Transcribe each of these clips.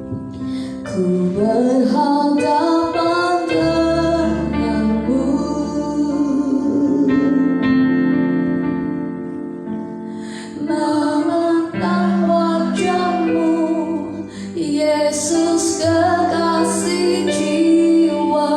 Ku berhadapan denganmu, memandang wajahmu, Yesus kekasih jiwaku.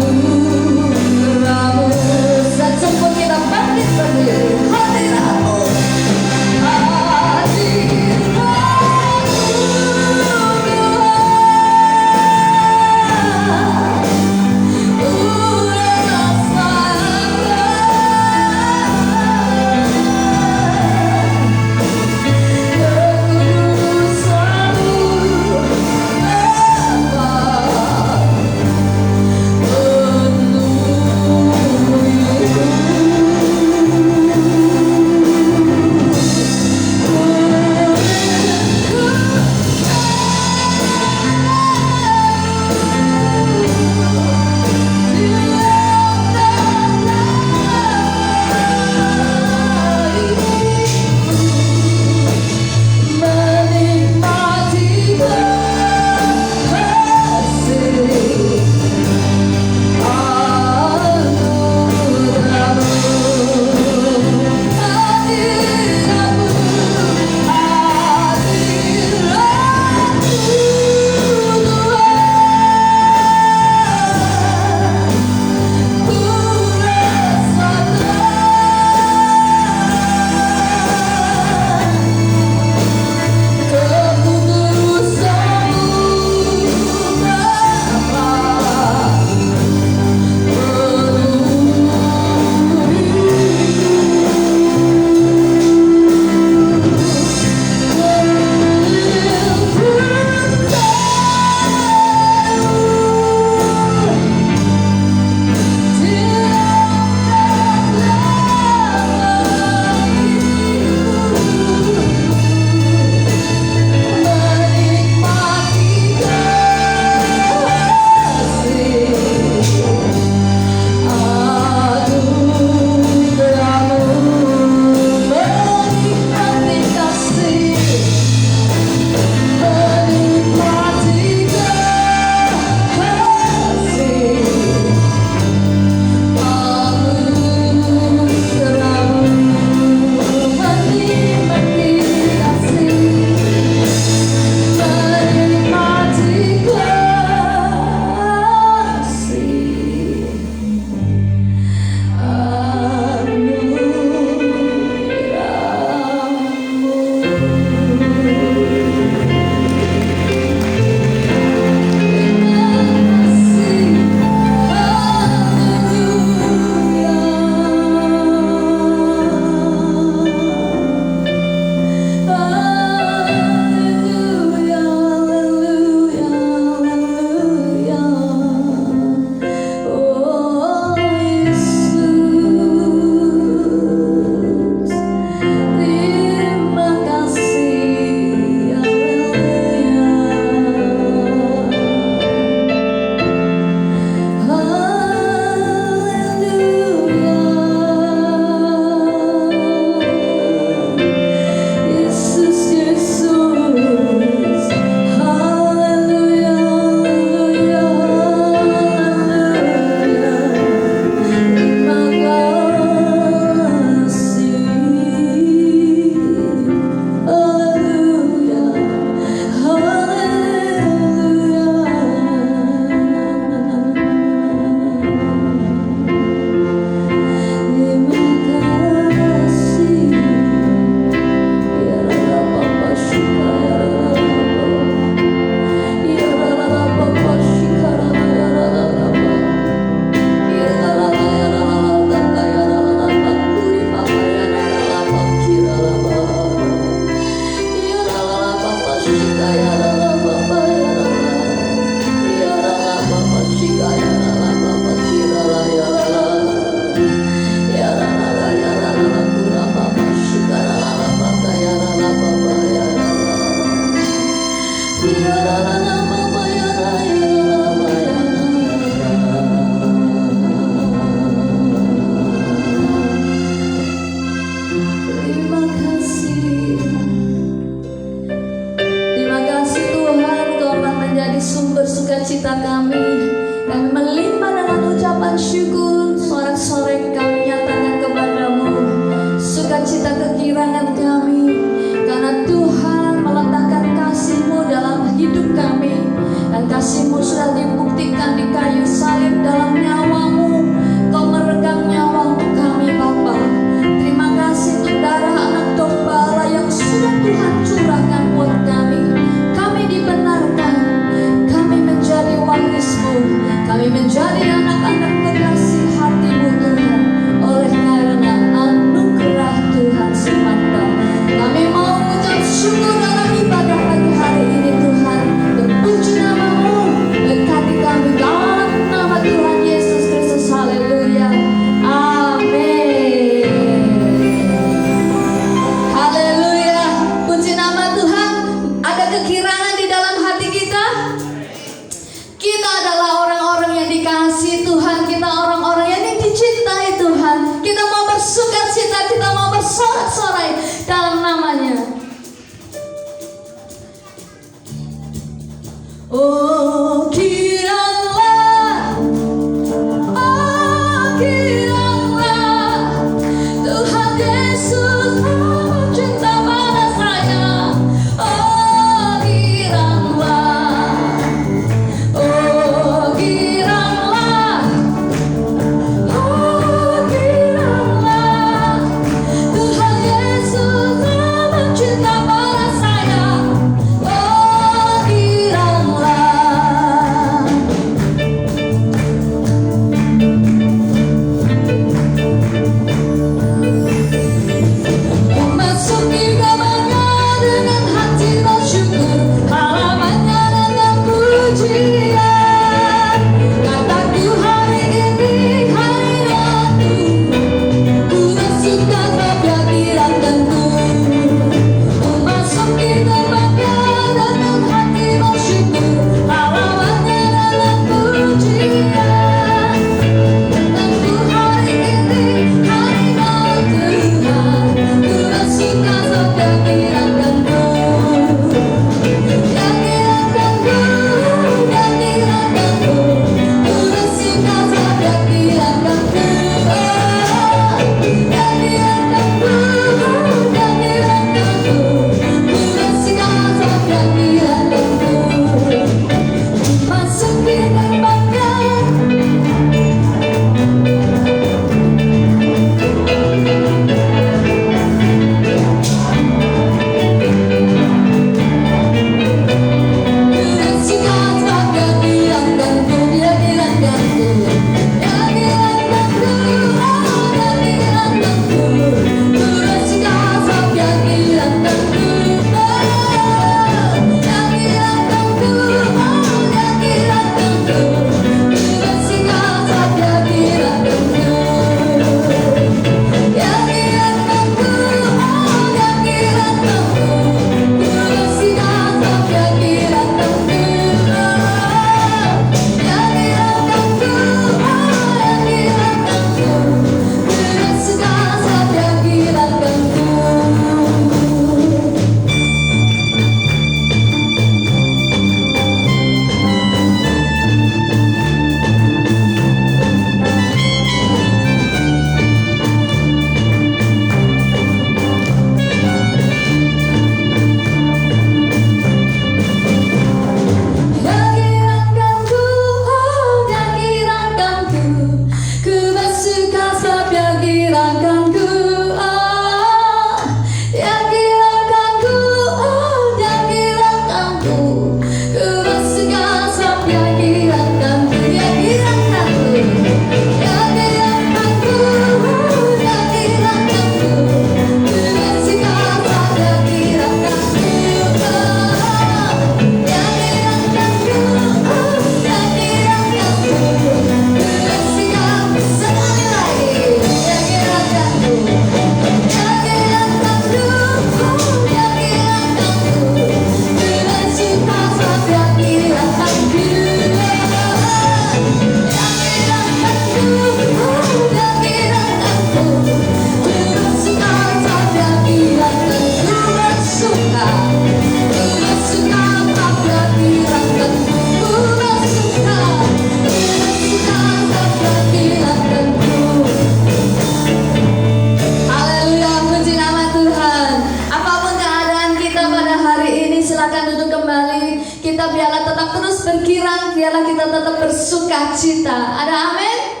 ombak terus berkirang, biarlah kita tetap bersuka cita. Ada amin?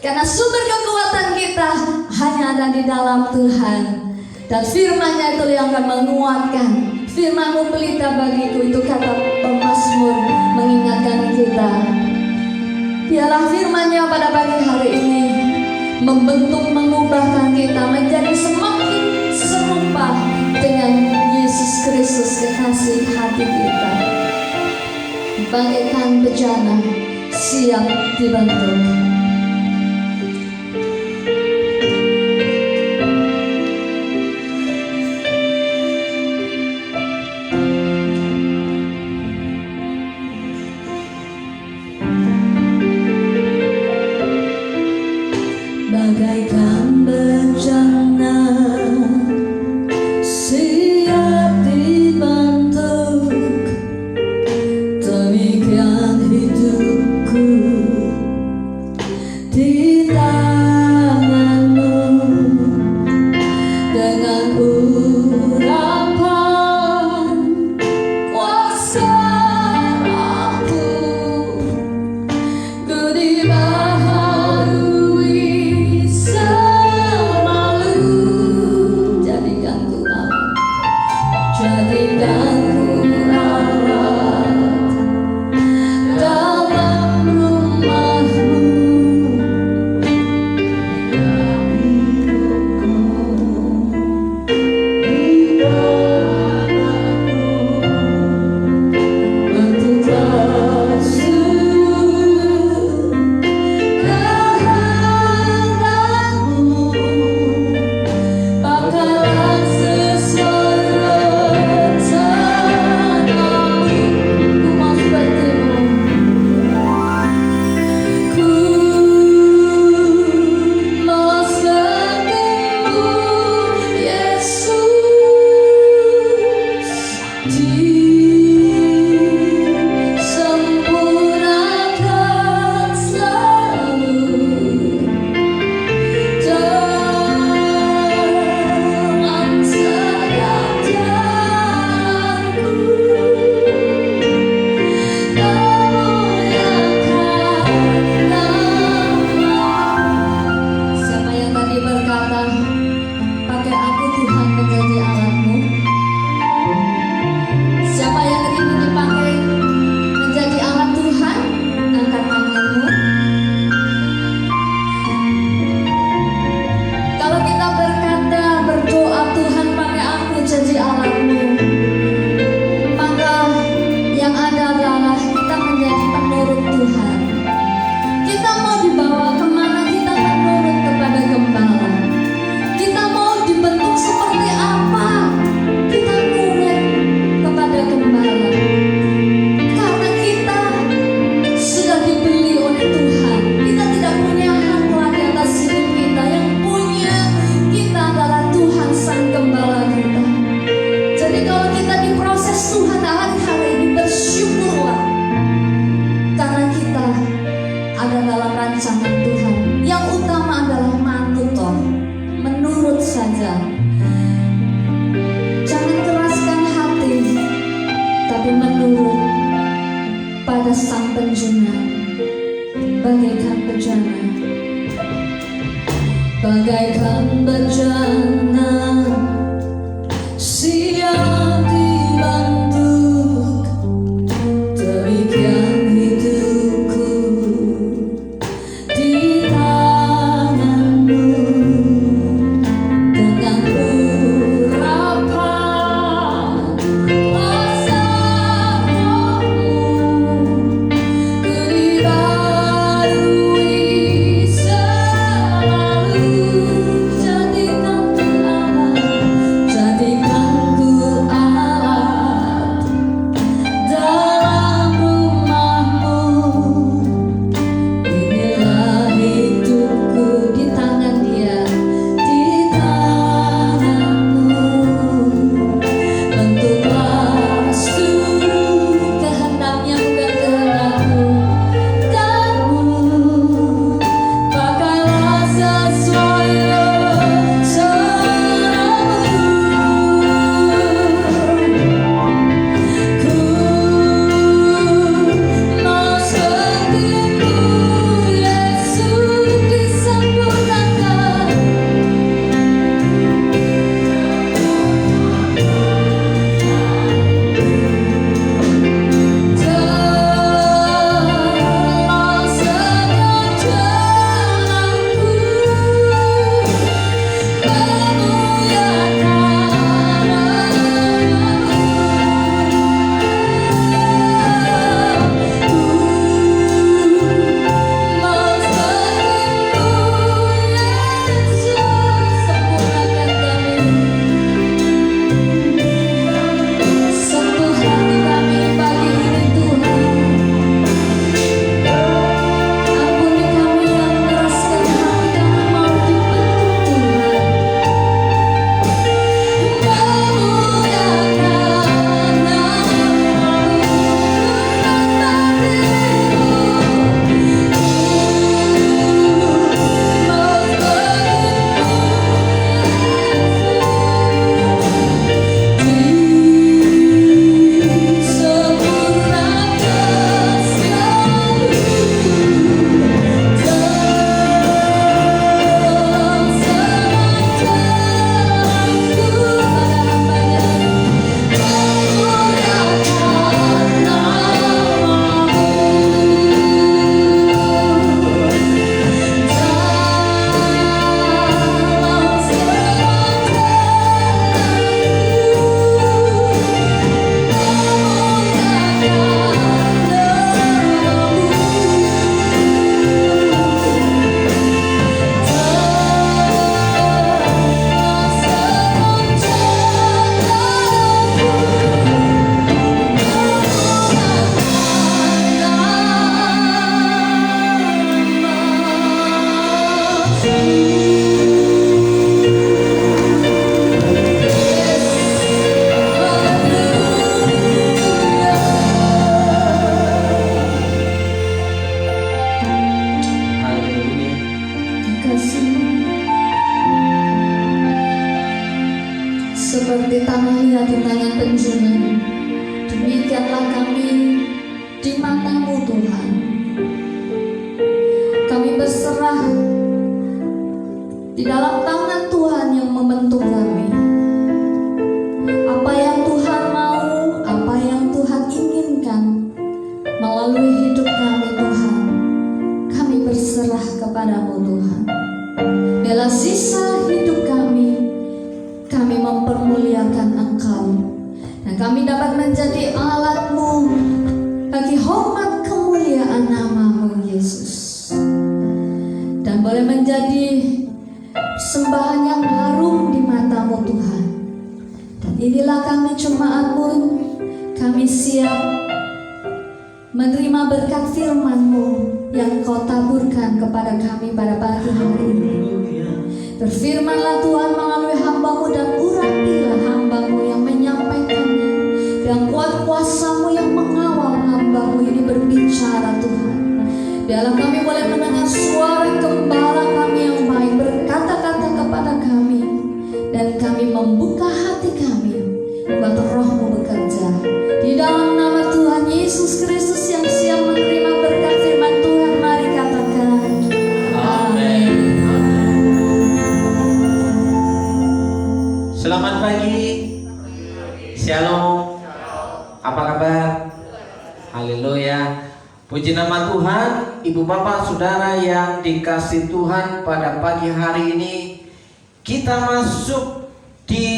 Karena sumber kekuatan kita hanya ada di dalam Tuhan. Dan firman-Nya itu yang akan menguatkan. Firman-Mu pelita bagiku, itu kata pemazmur mengingatkan kita. Biarlah firman-Nya pada pagi hari ini membentuk, mengubahkan kita menjadi semakin serupa dengan Yesus Kristus, kekasih hati kita. Bagaikan bejana siap dibentuk. Bagaikan bejana siap dibentuk, demikian hidupku di tangan-Mu. Dengan urapan kuasa Roh-Mu, ku dibaharui selalu. Jadikan ku alat, jadikan ku alat dalam rumah-Mu. Bentuklah kehendak-Mu, pakailah sesuai rencana-Mu. Ku mau seperti-Mu, ku mau seperti-Mu, Yesus. Disempurnakan selalu dalam setiap jalanku. Memuliakan nama-Mu. Siapa yang tadi berkata, pakai aku Tuhan menjadi alat-Mu? Siapa yang rindu dipakai menjadi alat Tuhan? Angkat tanganmu. Kalau kita berkata, berdoa, Tuhan pakai aku jadi alat-Mu, maka yang ada adalah kita menjadi penurut Tuhan. Kita mau dibawa kemana, kita menurut kepada gembala. Kita mau dibentuk seperti apa, kita nurut kepada gembala. Karena kita sudah dibeli oleh Tuhan. Kita tidak punya hak lagi atas hidup kita. Yang punya kita adalah Tuhan Sang Gembala kita. Jadi kalau kita diproses Tuhan hari ini, bersyukurlah. Karena kita ada dalam rancangan Tuhan. Yang utama adalah manuto, menurut saja. Jangan keraskan hati, tapi menurut pada Sang Penjuna. Bagaikan bejana, bagaikan bejana siap dibentuk, demikian hidupku di tangan-Mu. Dengan urapan kuasa Roh-Mu, ku dibaharui selalu. Jadikan ku seperti tanah liat di tangan penjuru. Demikianlah kami di mata-Mu Tuhan. Kami berserah di dalam tangan Tuhan yang membentuk kami. Apa yang Tuhan mau, apa yang Tuhan inginkan melalui hidup kami Tuhan, kami berserah kepada-Mu Tuhan. Bila sisa hidup kami mempermuliakan Engkau, dan kami dapat menjadi alat-Mu bagi hormat kemuliaan nama-Mu Yesus, dan boleh menjadi sembahan yang harum di mata-Mu Tuhan. Dan inilah kami jemaat-Mu, kami siap menerima berkat firman-Mu yang Kau taburkan kepada kami pada pagi hari ini. Berfirmanlah Tuhan melalui hamba-Mu, dan urapilah hamba-Mu yang menyampaikannya, dan kuat kuasa-Mu yang mengawal hamba-Mu ini berbicara Tuhan. Biarlah kami boleh mendengar suara gembala kami yang baik berkata-kata kepada kami, dan kami membuka hati kami buat Roh-Mu bekerja. Di dalam nama Tuhan Yesus Kristus yang siap menerima berkat firman Tuhan, mari katakan amin. Selamat pagi. Shalom. Apa kabar? Haleluya. Puji nama Tuhan. Ibu bapak saudara yang dikasih Tuhan, pada pagi hari ini kita masuk di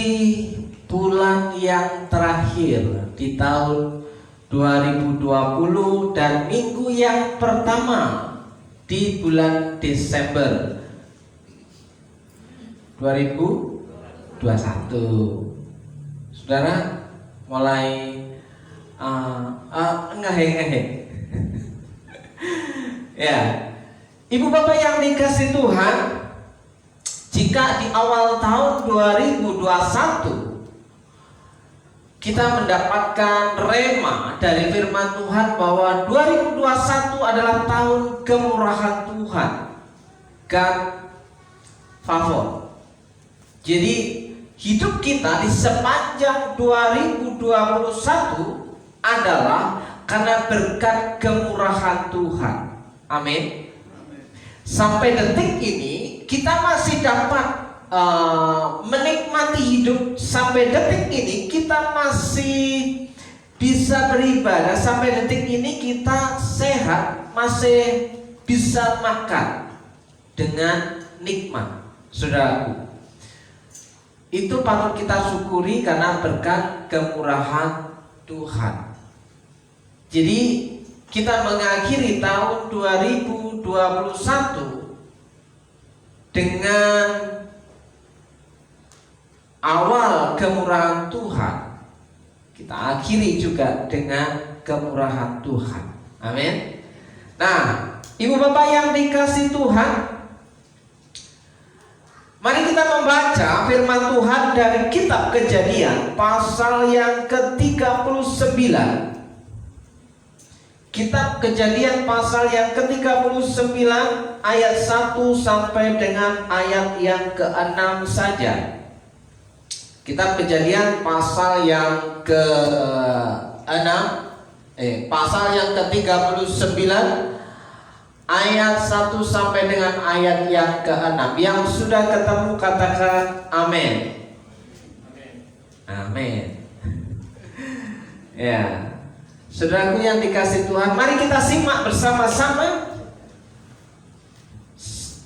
bulan yang terakhir di tahun 2020 dan minggu yang pertama di bulan Desember 2021. Saudara mulai ngehe-ngehe. Ya, ibu bapak yang dikasih Tuhan, jika di awal tahun 2021 kita mendapatkan rema dari firman Tuhan bahwa 2021 adalah tahun kemurahan Tuhan, God favor. Jadi hidup kita di sepanjang 2021 adalah karena berkat kemurahan Tuhan. Amin. Sampai detik ini kita masih dapat menikmati hidup. Sampai detik ini kita masih bisa beribadah. Sampai detik ini kita sehat, masih bisa makan dengan nikmat. Saudaraku, itu patut kita syukuri karena berkat kemurahan Tuhan. Jadi kita mengakhiri tahun 2021 dengan awal kemurahan Tuhan. Kita akhiri juga dengan kemurahan Tuhan. Amin. Nah, ibu bapak yang dikasih Tuhan, mari kita membaca firman Tuhan dari kitab Kejadian pasal yang ke-39. Kitab Kejadian pasal yang ke-39 ayat 1 sampai dengan ayat yang ke-6 saja. Kitab Kejadian pasal yang ke-6 pasal yang ke-39 ayat 1 sampai dengan ayat yang ke-6. Yang sudah ketemu katakan amin. Amin. Ya. Saudaraku yang dikasih Tuhan, mari kita simak bersama-sama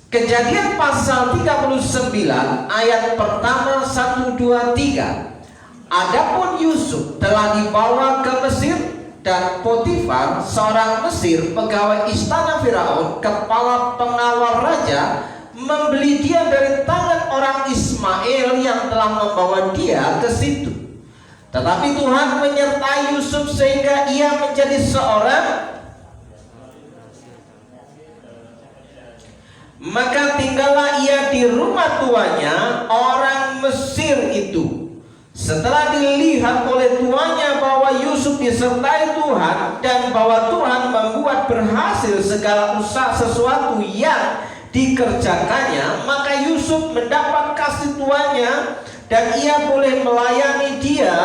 Kejadian pasal 39 ayat pertama 1, 2, 3. Adapun Yusuf telah dibawa ke Mesir, dan Potifar seorang Mesir, pegawai istana Firaun, kepala pengawal raja, membeli dia dari tangan orang Ismail yang telah membawa dia ke situ. Tetapi Tuhan menyertai Yusuf sehingga ia menjadi seorang. Maka tinggallah ia di rumah tuannya, orang Mesir itu. Setelah dilihat oleh tuannya bahwa Yusuf disertai Tuhan dan bahwa Tuhan membuat berhasil segala usaha sesuatu yang dikerjakannya, maka ketika Yusuf mendapat kasih tuannya dan ia boleh melayani dia,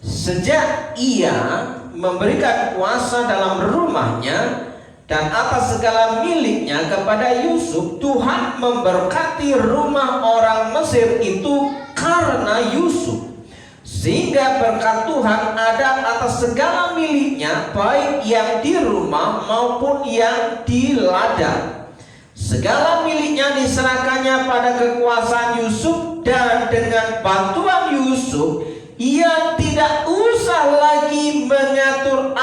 sejak ia memberikan kuasa dalam rumahnya dan atas segala miliknya kepada Yusuf, Tuhan memberkati rumah orang Mesir itu karena Yusuf. Sehingga berkat Tuhan ada atas segala miliknya, baik yang di rumah maupun yang di ladang. Segala miliknya diserahkannya pada kekuasaan Yusuf, dan dengan bantuan Yusuf ia tidak usah lagi mengatur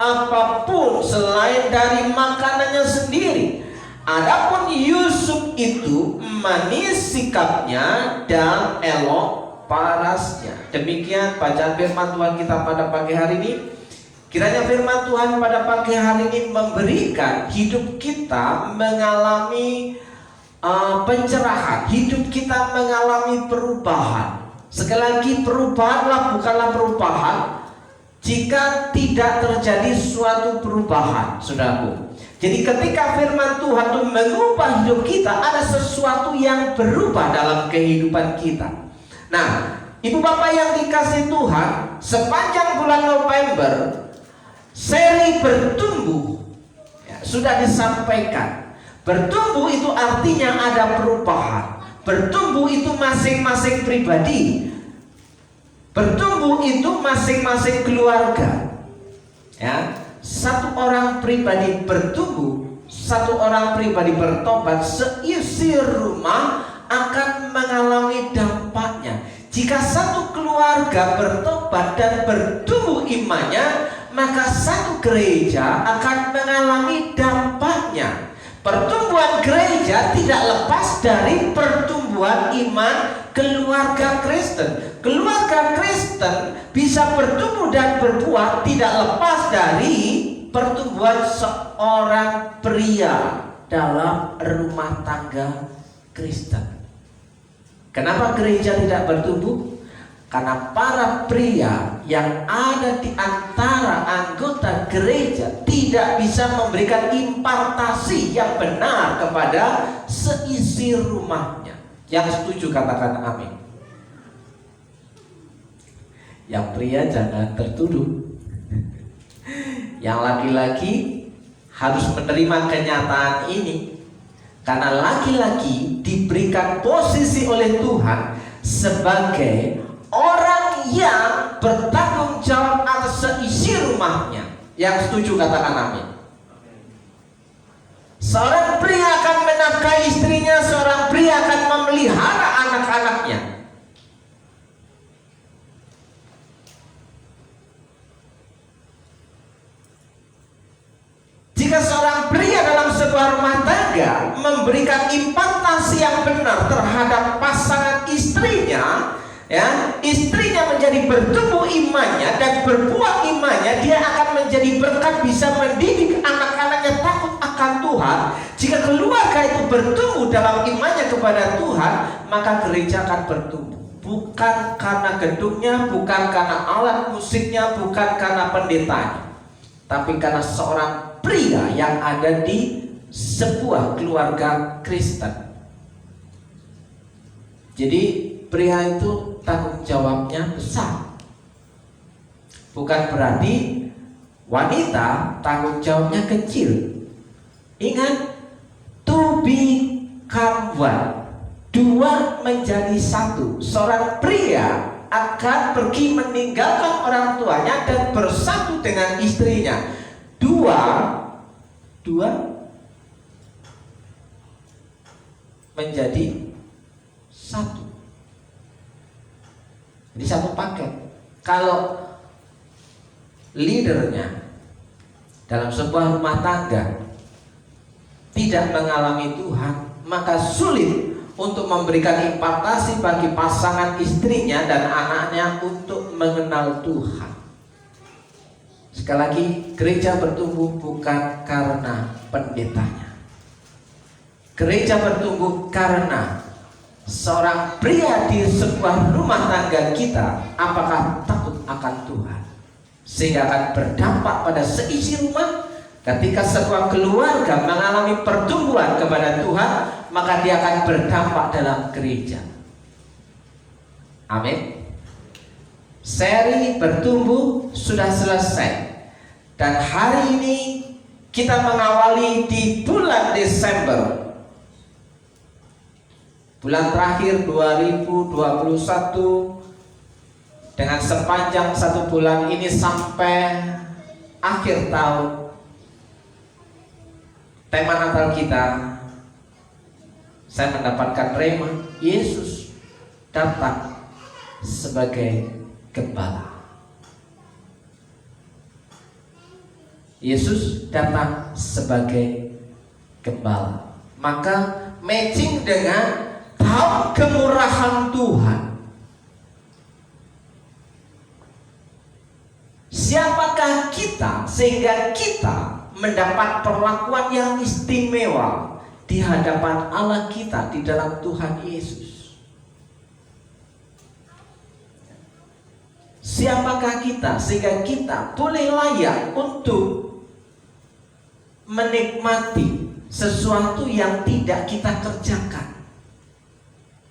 apapun selain dari makanannya sendiri. Adapun Yusuf itu manis sikapnya dan elok parasnya. Demikian bacaan firman Tuhan kita pada pagi hari ini. Kiranya firman Tuhan pada pagi hari ini memberikan hidup kita mengalami pencerahan, hidup kita mengalami perubahan. Sekali lagi, perubahanlah bukanlah perubahan jika tidak terjadi suatu perubahan, saudaraku. Jadi ketika firman Tuhan itu mengubah hidup kita, ada sesuatu yang berubah dalam kehidupan kita. Nah, ibu bapak yang dikasihi Tuhan, sepanjang bulan November seri bertumbuh sudah disampaikan. Bertumbuh itu artinya ada perubahan. Bertumbuh itu masing-masing pribadi. Bertumbuh itu masing-masing keluarga. Ya, satu orang pribadi bertumbuh, satu orang pribadi bertobat, seisi rumah akan mengalami dampaknya. Jika satu keluarga bertobat dan bertumbuh imannya, maka satu gereja akan mengalami dampaknya. Pertumbuhan gereja tidak lepas dari pertumbuhan iman keluarga Kristen. Keluarga Kristen bisa bertumbuh dan berbuah tidak lepas dari pertumbuhan seorang pria dalam rumah tangga Kristen. Kenapa gereja tidak bertumbuh? Karena para pria yang ada di antara anggota gereja tidak bisa memberikan impartasi yang benar kepada seisi rumahnya. Yang setuju katakan amin. Yang pria jangan tertuduh. Yang laki-laki harus menerima kenyataan ini, karena laki-laki diberikan posisi oleh Tuhan sebagai orang yang bertanggung jawab atas seisi rumahnya. Yang setuju katakan amin. Seorang pria akan menafkahi istrinya, seorang pria akan memelihara anak-anaknya. Jika seorang pria dalam sebuah rumah tangga memberikan impartasi yang benar terhadap pasangan istrinya, ya, istrinya menjadi bertumbuh imannya dan berbuah imannya, dia akan menjadi berkat, bisa mendidik anak-anaknya takut akan Tuhan. Jika keluarga itu bertumbuh dalam imannya kepada Tuhan, maka gereja akan bertumbuh. Bukan karena gedungnya, bukan karena alat musiknya, bukan karena pendetanya, tapi karena seorang pria yang ada di sebuah keluarga Kristen. Jadi pria itu tanggung jawabnya besar. Bukan berarti wanita tanggung jawabnya kecil. Ingat, to become one, dua menjadi satu. Seorang pria akan pergi meninggalkan orang tuanya dan bersatu dengan istrinya. Dua menjadi satu. Jadi satu paket. Kalau leadernya dalam sebuah rumah tangga tidak mengalami Tuhan, maka sulit untuk memberikan impartasi bagi pasangan istrinya dan anaknya untuk mengenal Tuhan. Sekali lagi, gereja bertumbuh bukan karena pendetanya. Gereja bertumbuh karena seorang pria di sebuah rumah tangga kita apakah takut akan Tuhan. sehingga akan berdampak pada seisi rumah. Ketika sebuah keluarga mengalami pertumbuhan kepada Tuhan, maka dia akan berdampak dalam gereja. Amin. Seri bertumbuh sudah selesai, dan hari ini kita mengawali di bulan Desember, bulan terakhir 2021, dengan sepanjang satu bulan ini sampai akhir tahun. Tema Natal kita, saya mendapatkan rema, Yesus datang sebagai gembala. Yesus datang sebagai gembala. Maka matching dengan tahun kemurahan Tuhan. Siapakah kita sehingga kita mendapat perlakuan yang istimewa di hadapan Allah kita di dalam Tuhan Yesus? Siapakah kita sehingga kita boleh layak untuk menikmati sesuatu yang tidak kita kerjakan?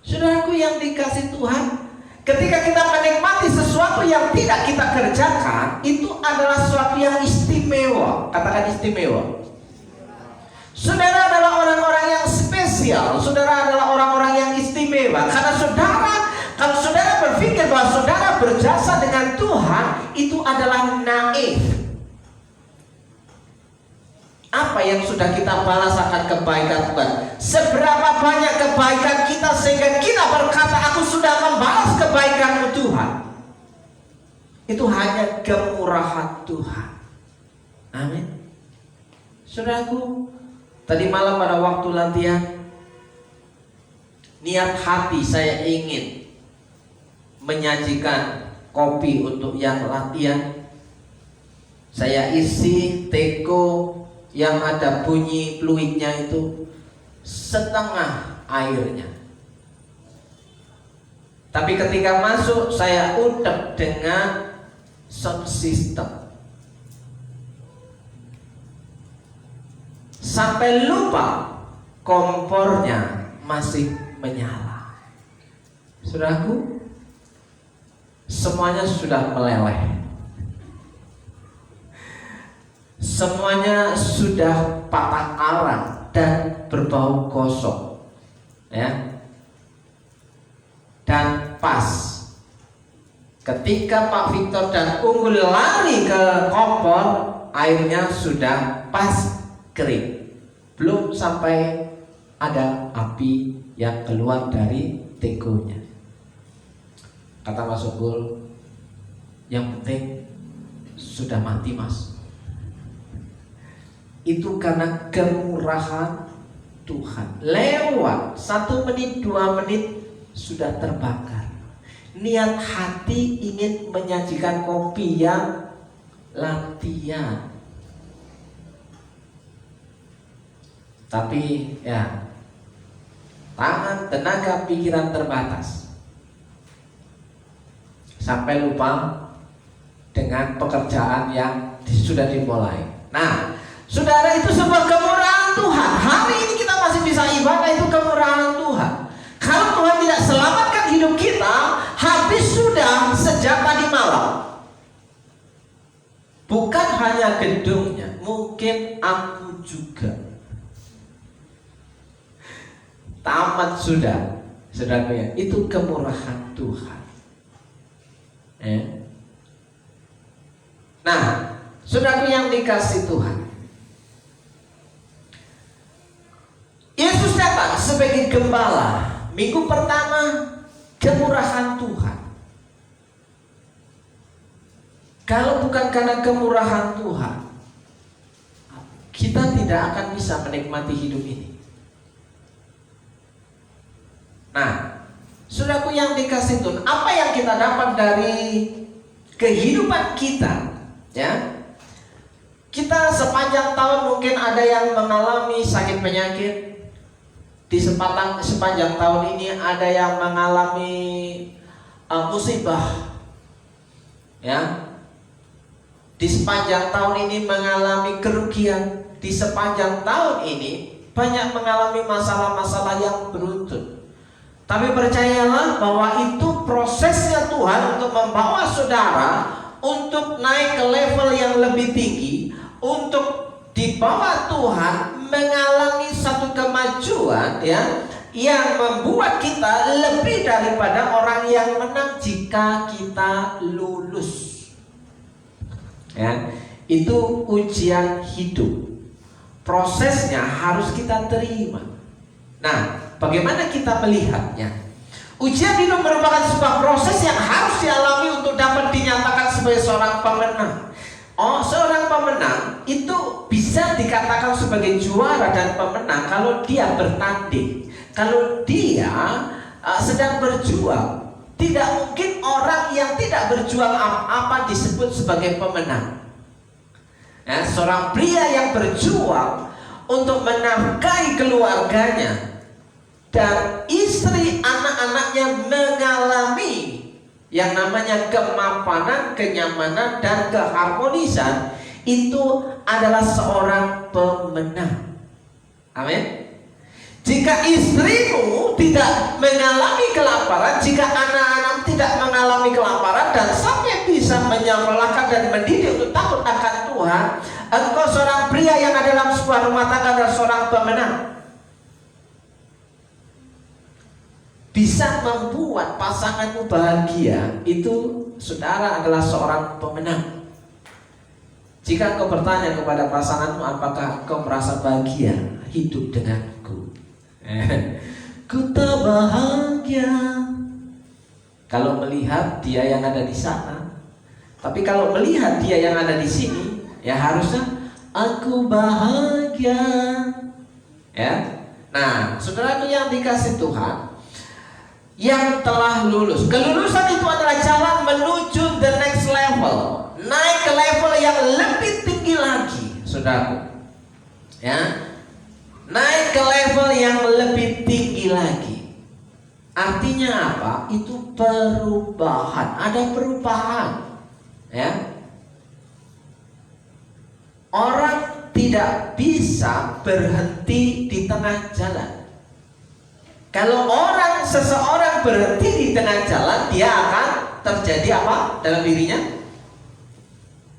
Saudaraku yang dikasih Tuhan, ketika kita menikmati sesuatu yang tidak kita kerjakan, itu adalah sesuatu yang istimewa. Katakan istimewa. Saudara adalah orang-orang yang spesial. Saudara adalah orang-orang yang istimewa. Karena kalau saudara berpikir bahwa saudara berjasa dengan Tuhan, itu adalah naif. Apa yang sudah kita balas akan kebaikan Tuhan? Seberapa banyak kebaikan kita sehingga kita berkata, aku sudah membalas kebaikan-Mu Tuhan. Itu hanya kemurahan Tuhan. Amin. Saudaraku, tadi malam pada waktu latihan, niat hati saya ingin menyajikan kopi untuk yang latihan. Saya isi teko yang ada bunyi fluidnya itu setengah airnya. Tapi ketika masuk saya udap dengan sound system, sampai lupa kompornya masih menyala. Saudaraku, semuanya sudah meleleh. Semuanya sudah patah arang dan berbau gosong, ya. Dan pas ketika Pak Victor dan Unggul lari ke kompor, airnya sudah pas kering, belum sampai ada api yang keluar dari tegonya. Kata Mas Unggul, yang penting sudah mati Mas. Itu karena kemurahan Tuhan. Lewat 1 menit 2 menit sudah terbakar. Niat hati ingin menyajikan kopi yang latihan, tapi ya, tangan, tenaga, pikiran terbatas, sampai lupa dengan pekerjaan yang sudah dimulai. Nah, saudara, itu sebuah kemurahan Tuhan. Hari ini kita masih bisa ibadah, itu kemurahan Tuhan. Kalau Tuhan tidak selamatkan hidup kita, habis sudah sejak tadi malam. Bukan hanya gedungnya, mungkin aku juga. Tamat sudah, saudara. Itu kemurahan Tuhan. Nah, saudaraku yang dikasih Tuhan, Yesus datang sebagai gembala. Minggu pertama, kemurahan Tuhan. Kalau bukan karena kemurahan Tuhan, kita tidak akan bisa menikmati hidup ini. Nah, saudaraku yang dikasih Tuhan, apa yang kita dapat dari kehidupan kita? Ya, kita sepanjang tahun mungkin ada yang mengalami sakit penyakit. Di sepanjang tahun ini ada yang mengalami musibah, ya. di sepanjang tahun ini mengalami kerugian, di sepanjang tahun ini banyak mengalami masalah-masalah yang beruntun. Tapi percayalah bahwa itu prosesnya Tuhan untuk membawa saudara untuk naik ke level yang lebih tinggi, untuk di bawah Tuhan mengalami satu kemajuan ya, yang membuat kita lebih daripada orang yang menang jika kita lulus. Ya, itu ujian hidup. Prosesnya harus kita terima. Nah, bagaimana kita melihatnya? Ujian hidup merupakan sebuah proses yang harus dialami untuk dapat dinyatakan sebagai seorang pemenang. Seorang pemenang itu bisa dikatakan sebagai juara dan pemenang kalau dia bertanding, kalau dia sedang berjuang. Tidak mungkin orang yang tidak berjuang apa disebut sebagai pemenang. Ya, seorang pria yang berjuang untuk menafkahi keluarganya dan istri anak-anaknya mengalami yang namanya kemapanan, kenyamanan, dan keharmonisan, itu adalah seorang pemenang. Amin. Jika istrimu tidak mengalami kelaparan, jika anak-anak tidak mengalami kelaparan dan sampai bisa menyekolahkan dan mendidik untuk takut akan Tuhan, engkau seorang pria yang ada dalam sebuah rumah tangga dan seorang pemenang. Bisa membuat pasanganmu bahagia, itu saudara adalah seorang pemenang. Jika engkau bertanya kepada pasanganmu, apakah engkau merasa bahagia hidup denganku? Ku tak bahagia kalau melihat dia yang ada di sana. Tapi kalau melihat dia yang ada di sini, ya harusnya aku bahagia. Ya. Nah, saudaraku yang dikasih Tuhan, yang telah lulus, kelulusan itu adalah jalan menuju the next level, naik ke level yang lebih tinggi lagi, saudaraku. Ya. Naik ke level yang lebih tinggi lagi. Artinya apa? Itu perubahan. Ada perubahan. Ya. Orang tidak bisa berhenti di tengah jalan. Kalau seseorang berhenti di tengah jalan, dia akan terjadi apa dalam dirinya?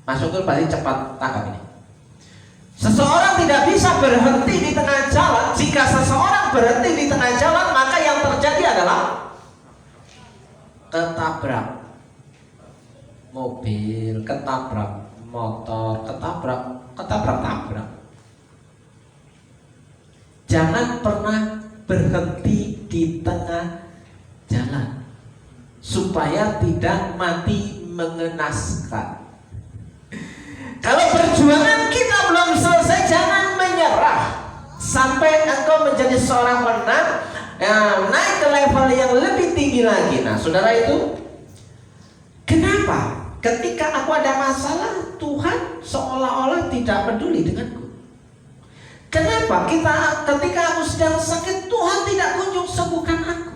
Mas Ukur balik cepat tangkap ini. Seseorang tidak bisa berhenti di tengah jalan. Jika seseorang berhenti di tengah jalan, maka yang terjadi adalah ketabrak mobil, ketabrak motor, ketabrak. Jangan pernah berhenti di tengah jalan supaya tidak mati mengenaskan. Kalau perjuangan kita belum selesai, jangan menyerah sampai engkau menjadi seorang pemenang, naik ke level yang lebih tinggi lagi. Nah, saudara, itu kenapa ketika aku ada masalah, Tuhan seolah-olah tidak peduli denganku? Kenapa ketika aku sedang sakit, Tuhan tidak kunjung sembuhkan aku?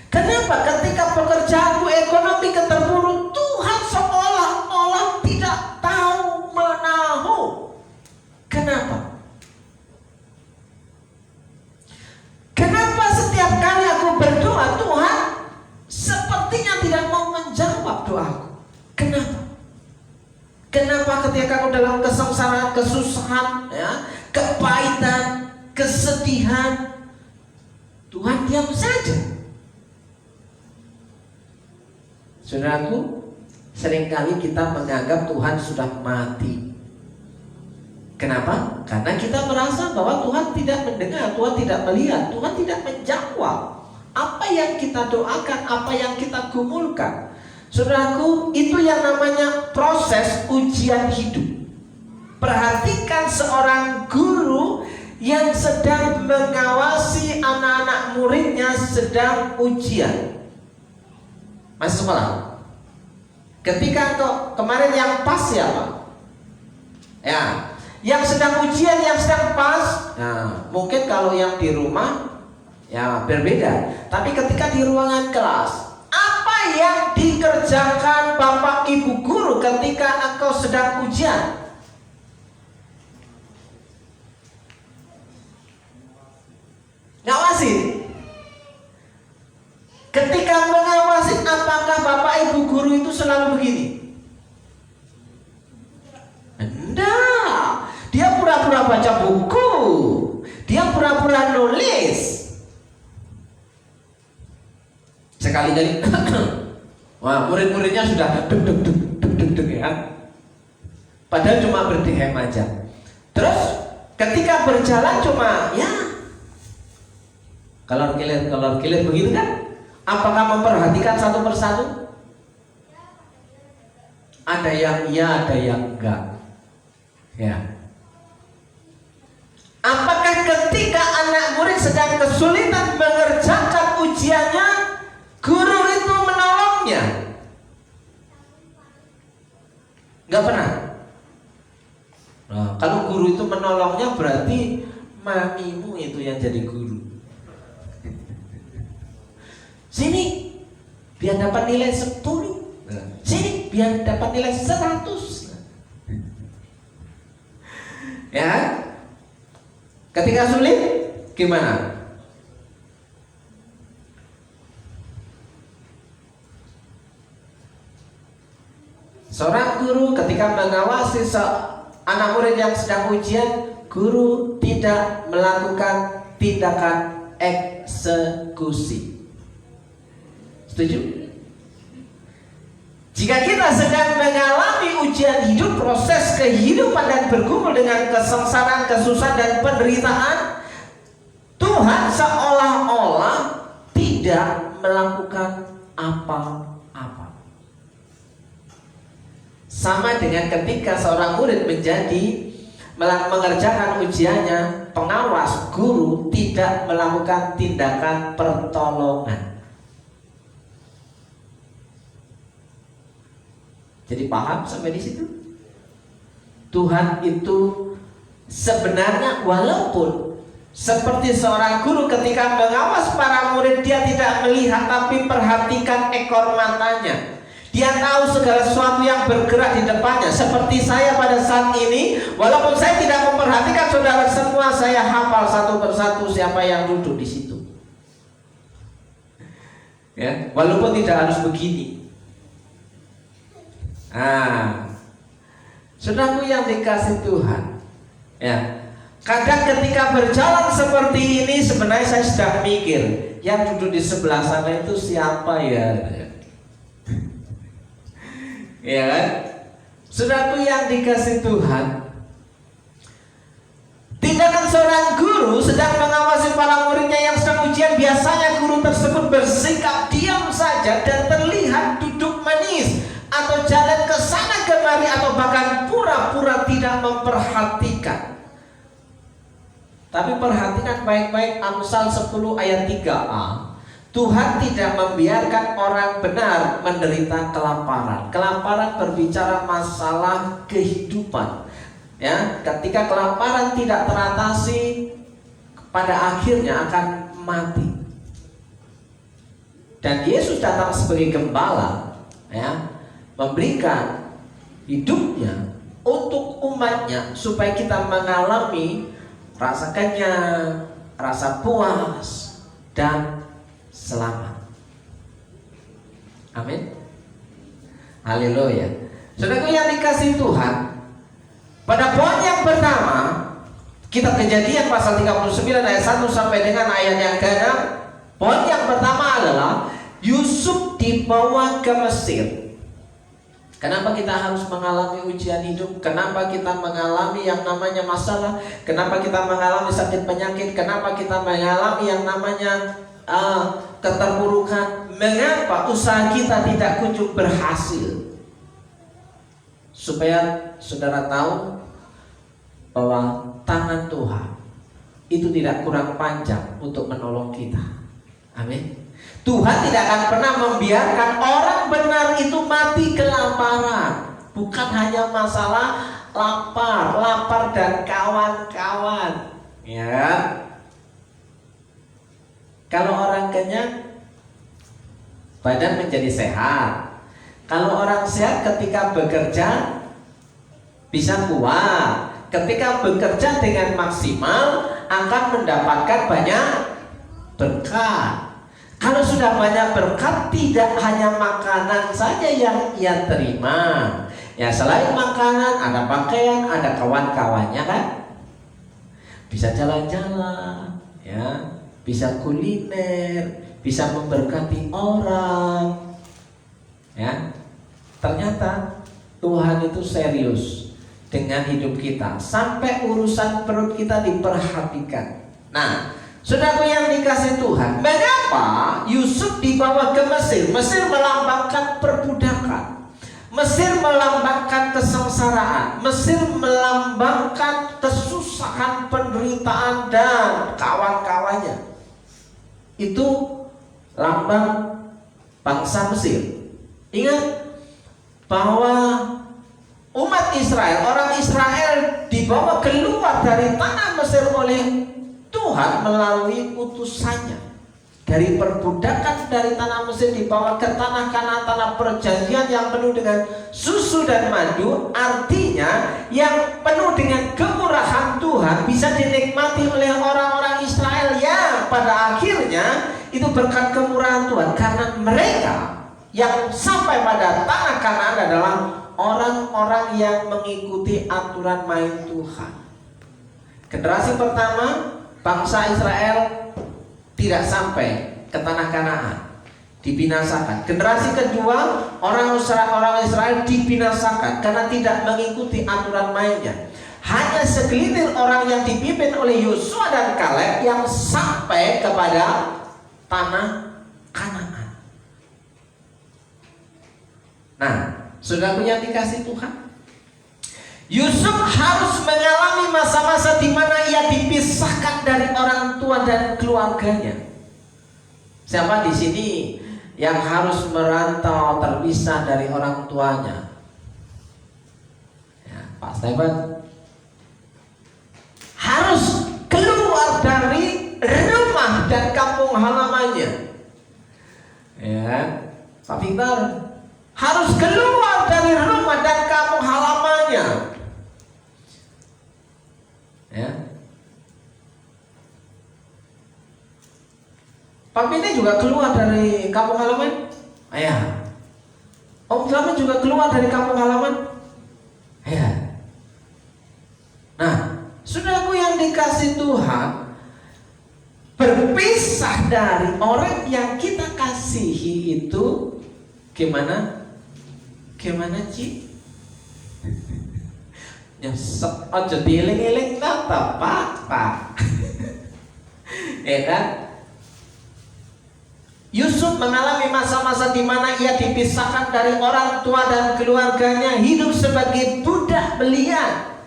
Kenapa ketika pekerjaanku ekonomi terpuruk, Tuhan seolah-olah tidak tahu menahu? Kenapa? Kenapa setiap kali aku berdoa, Tuhan sepertinya tidak mau menjawab doaku? Kenapa? Kenapa ketika aku dalam kesengsaraan, kesusahan, ya, kepahitan, kesedihan, Tuhan diam saja? Saudaraku, seringkali kita menganggap Tuhan sudah mati. Kenapa? Karena kita merasa bahwa Tuhan tidak mendengar, Tuhan tidak melihat, Tuhan tidak menjawab apa yang kita doakan, apa yang kita gumulkan. Saudaraku, itu yang namanya proses ujian hidup. Perhatikan seorang guru yang sedang mengawasi anak-anak muridnya sedang ujian. Masih sekolah. Ketika kemarin yang pas siapa? Ya, yang sedang ujian, yang sedang pas. Nah, mungkin kalau yang di rumah ya berbeda. Tapi ketika di ruangan kelas, apa yang dikerjakan Bapak Ibu guru ketika engkau sedang ujian? Ngawasin. Ketika mengawasin, apakah Bapak Ibu guru itu selalu begini? Enggak. Dia pura-pura baca buku. Dia pura-pura nulis. Sekali-kali wah, murid-muridnya sudah deg ya. Padahal cuma berdiam aja. Terus ketika berjalan cuma ya kolor kilir begitu kan? Apakah memperhatikan satu persatu? Ada yang iya, ada yang enggak. Ya. Apakah ketika anak murid sedang kesulitan mengerjakan ujiannya, guru itu menolongnya? Enggak pernah. Nah, kalau guru itu menolongnya berarti mamimu itu yang jadi guru. Sini biar dapat nilai 10. Sini biar dapat nilai 100. Ya. Ketika sulit gimana? Seorang guru ketika mengawasi anak murid yang sedang ujian, guru tidak melakukan tindakan eksekusi. Setuju? Jika kita sedang mengalami ujian hidup, proses kehidupan dan bergumul dengan kesengsaraan, kesusahan dan penderitaan, Tuhan seolah-olah tidak melakukan apa-apa. Sama dengan ketika seorang murid mengerjakan ujiannya, pengawas guru tidak melakukan tindakan pertolongan. Jadi paham sampai di situ? Tuhan itu sebenarnya walaupun seperti seorang guru ketika mengawas para murid, dia tidak melihat tapi perhatikan ekor matanya. Dia tahu segala sesuatu yang bergerak di depannya. Seperti saya pada saat ini, walaupun saya tidak memperhatikan saudara semua, saya hafal satu persatu siapa yang duduk di situ. Ya, walaupun tidak harus begini. Saudaraku yang dikasih Tuhan, ya, kadang ketika berjalan seperti ini sebenarnya saya sudah mikir, yang duduk di sebelah sana itu siapa ya? Ya kan? Saudaraku yang dikasih Tuhan, tindakan seorang guru sedang mengawasi para muridnya yang sedang ujian, biasanya guru tersebut bersikap diam saja dan terlihat duduk manis atau jalan ke sana kemari atau bahkan pura-pura tidak memperhatikan. Tapi perhatikan baik-baik Amsal 10 ayat 3a. Tuhan tidak membiarkan orang benar menderita kelaparan. Kelaparan berbicara masalah kehidupan. Ya, ketika kelaparan tidak teratasi, pada akhirnya akan mati. Dan Yesus datang sebagai gembala, ya, memberikan hidupnya untuk umatnya supaya kita mengalami rasa kenyang, rasa puas dan selamat. Amin. Haleluya. Saudaraku yang dikasih Tuhan, pada poin yang pertama, kita Kejadian pasal 39 ayat 1 sampai dengan ayat yang ke-6. Poin yang pertama adalah Yusuf dibawa ke Mesir. Kenapa kita harus mengalami ujian hidup? Kenapa kita mengalami yang namanya masalah? Kenapa kita mengalami sakit penyakit? Kenapa kita mengalami yang namanya keterpurukan? Mengapa usaha kita tidak kunjung berhasil? Supaya saudara tahu bahwa tangan Tuhan itu tidak kurang panjang untuk menolong kita. Amin. Tuhan tidak akan pernah membiarkan orang benar itu mati kelaparan. Bukan hanya masalah lapar dan kawan-kawan. Ya. Kalau orang kenyang, badan menjadi sehat. Kalau orang sehat ketika bekerja bisa kuat, ketika bekerja dengan maksimal akan mendapatkan banyak berkat. Kalau sudah banyak berkat, tidak hanya makanan saja yang ia terima. Ya, selain makanan ada pakaian, ada kawan-kawannya kan. Bisa jalan-jalan, ya, bisa kuliner, bisa memberkati orang. Ya. Ternyata Tuhan itu serius dengan hidup kita, sampai urusan perut kita diperhatikan. Nah, saudaraku yang dikasihi Tuhan, mengapa Yusuf dibawa ke Mesir? Mesir melambangkan perbudakan, Mesir melambangkan kesengsaraan, Mesir melambangkan kesusahan, penderitaan dan kawan-kawannya. Itu lambang bangsa Mesir. Ingat bahwa umat Israel, orang Israel dibawa keluar dari tanah Mesir oleh Tuhan melalui utusannya. Dari perbudakan dari tanah Mesir dibawa ke tanah Kanaan, tanah perjanjian yang penuh dengan susu dan madu. Artinya yang penuh dengan kemurahan Tuhan bisa dinikmati oleh orang-orang Israel yang pada akhirnya itu berkat kemurahan Tuhan. Karena mereka yang sampai pada tanah Kanaan adalah orang-orang yang mengikuti aturan main Tuhan. Generasi pertama, bangsa Israel tidak sampai ke tanah Kanaan, dibinasakan. Generasi kedua, orang Israel dibinasakan karena tidak mengikuti aturan mainnya. Hanya segelintir orang yang dipimpin oleh Yosua dan Kaleb yang sampai kepada tanah Kanaan. Nah, saudaraku yang dikasih Tuhan, Yusuf harus mengalami masa-masa di mana ia dipisahkan dari orang tua dan keluarganya. Siapa di sini yang harus merantau terpisah dari orang tuanya? Ya, Pak Stephen harus keluar dari rumah dan kampung halamannya. Ya, Pak Victor harus keluar dari rumah dan kampung halamannya. Ya. Pak Pini juga keluar dari kampung halaman. Ya. Om Slamet juga keluar dari kampung halaman. Ya. Nah, saudaraku yang dikasih Tuhan, berpisah dari orang yang kita kasihi itu gimana? Gimana Ci? Nyesek aja dieling-eling tata Pak. Ya kan? Yusuf mengalami masa-masa di mana ia dipisahkan dari orang tua dan keluarganya, hidup sebagai budak belian.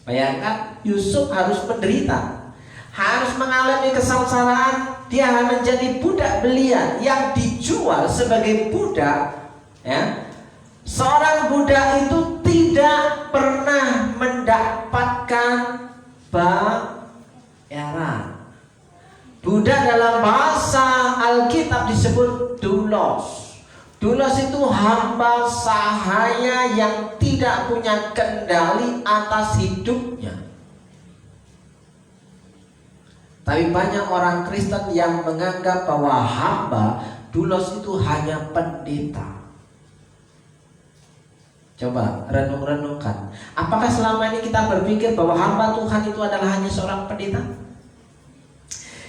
Bayangkan, Yusuf harus menderita, harus mengalami kesengsaraan. Dia menjadi budak belian yang dijual sebagai budak. Ya, seorang budak itu tidak pernah mendapatkan bayaran. Budak dalam bahasa Alkitab disebut doulos. Doulos itu hamba sahaya yang tidak punya kendali atas hidupnya. Tapi banyak orang Kristen yang menganggap bahwa hamba doulos itu hanya pendeta. Coba renung-renungkan. Apakah selama ini kita berpikir bahwa hamba Tuhan itu adalah hanya seorang pendeta?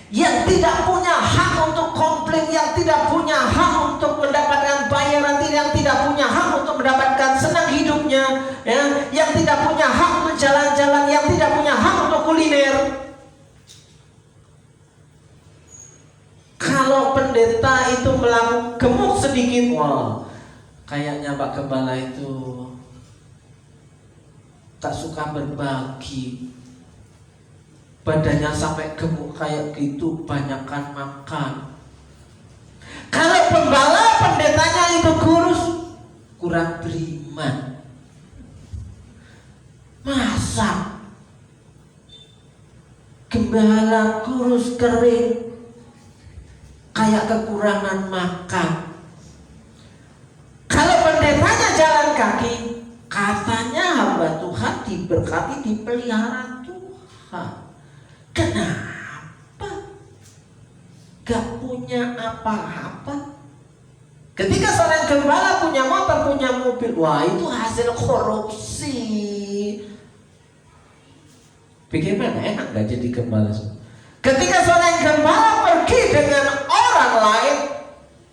Yang tidak punya hak untuk komplain, yang tidak punya hak untuk mendapatkan bayaran, yang tidak punya hak untuk mendapatkan senang hidupnya, ya, yang tidak punya hak untuk jalan-jalan, yang tidak punya hak untuk kuliner. Kalau pendeta itu melakukan gemuk sedikit, wah, kayaknya Pak Gembala itu tak suka berbagi. Badannya sampai gemuk kayak gitu, banyakkan makan. Kalau pendetanya itu kurus, kurang beriman. Masa gembala kurus kering, kayak kekurangan makan? Kalau kaki. Katanya hamba Tuhan diberkati, dipelihara Tuhan. Kenapa gak punya apa-apa? Ketika seorang gembala punya motor, punya mobil, wah itu hasil korupsi. Bagaimana, enak gak jadi gembala? Ketika seorang gembala pergi dengan orang lain,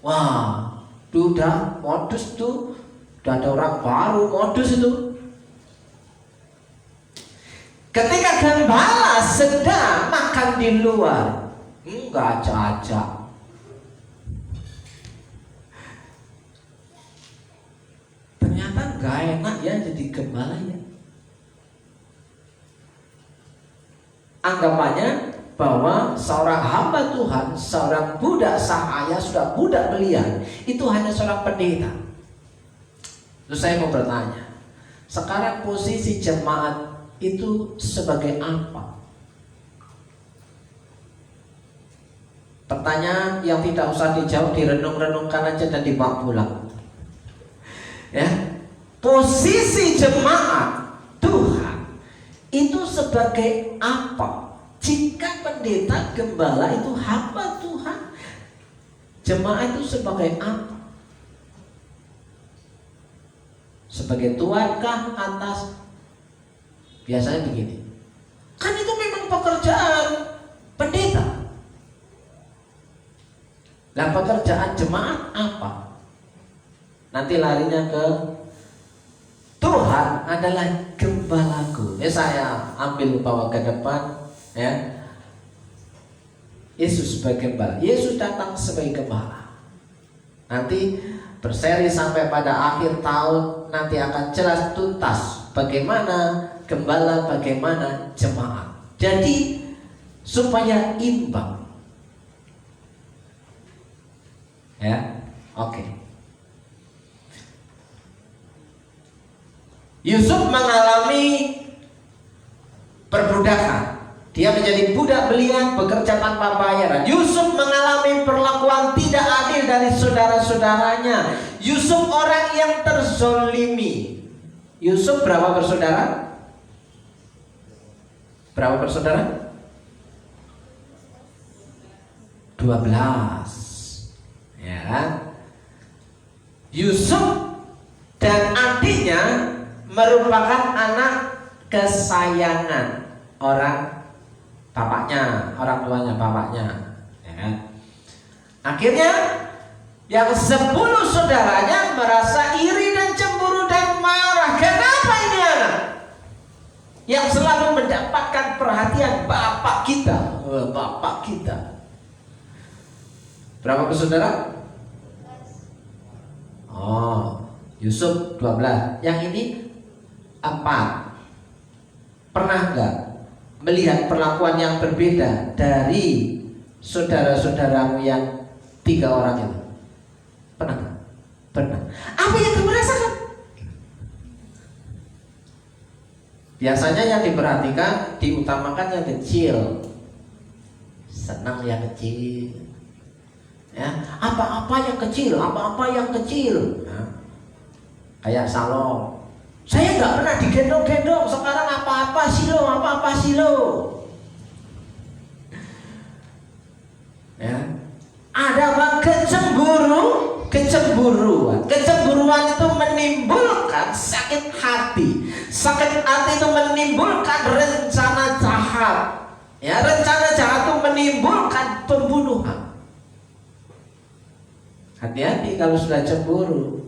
wah itu udah modus tuh, udah ada orang baru modus itu. Ketika gembala sedang makan di luar, enggak ajak-ajak. Ternyata gak enak ya jadi gembala ya. Anggapannya bahwa seorang hamba Tuhan, seorang budak sah ayah, sudah budak belian, itu hanya seorang pendeta. Terus saya mau bertanya, sekarang posisi jemaat itu sebagai apa? Pertanyaan yang tidak usah dijawab, direnung-renungkan aja dan dibawa pulang. Ya, posisi jemaat Tuhan itu sebagai apa? Jika pendeta gembala itu hamba Tuhan, jemaat itu sebagai apa? Sebagai tuankah atas? Biasanya begini. Kan itu memang pekerjaan pendeta. Nah, pekerjaan jemaat apa? Nanti larinya ke Tuhan adalah gembalaku. Saya ambil bawa ke depan ya. Yesus sebagai gembala. Yesus datang sebagai gembala. Nanti berseri sampai pada akhir tahun nanti akan jelas tuntas bagaimana gembala, bagaimana jemaat. Jadi supaya imbang. Ya. Oke. Yusuf mengalami perbudakan. Dia menjadi budak belian, bekerja tanpa bayaran. Yusuf mengalami perlakuan tidak adil dari saudara-saudaranya. Yusuf orang yang terzolimi. Yusuf berapa bersaudara? Berapa bersaudara? 12. Ya kan? Yusuf dan adiknya merupakan anak kesayangan orang bapaknya, orang tuanya bapaknya, ya kan? Akhirnya yang 10 saudaranya merasa iri dan cemburu dan marah. Kenapa ini anak yang selalu mendapatkan perhatian bapak kita, bapak kita? Berapa bersaudara? Oh, Yusuf 12. Yang ini 4. Pernah enggak melihat perlakuan yang berbeda dari saudara-saudaramu yang 3 orang itu? Pernah enggak? Pernah. Apa yang kamu rasakan? Biasanya yang diperhatikan, diutamakan yang kecil. Senang yang kecil. Ya, apa-apa yang kecil, apa-apa yang kecil. Ya. Kayak salon. Saya nggak pernah digendong-gendong. Sekarang apa-apa sih lo, apa-apa sih lo. Ya. Ada apa? Kecemburuan. Kecemburuan itu menimbulkan sakit hati. Sakit hati itu menimbulkan rencana jahat. Ya, rencana jahat itu menimbulkan pembunuhan. Hati-hati kalau sudah cemburu,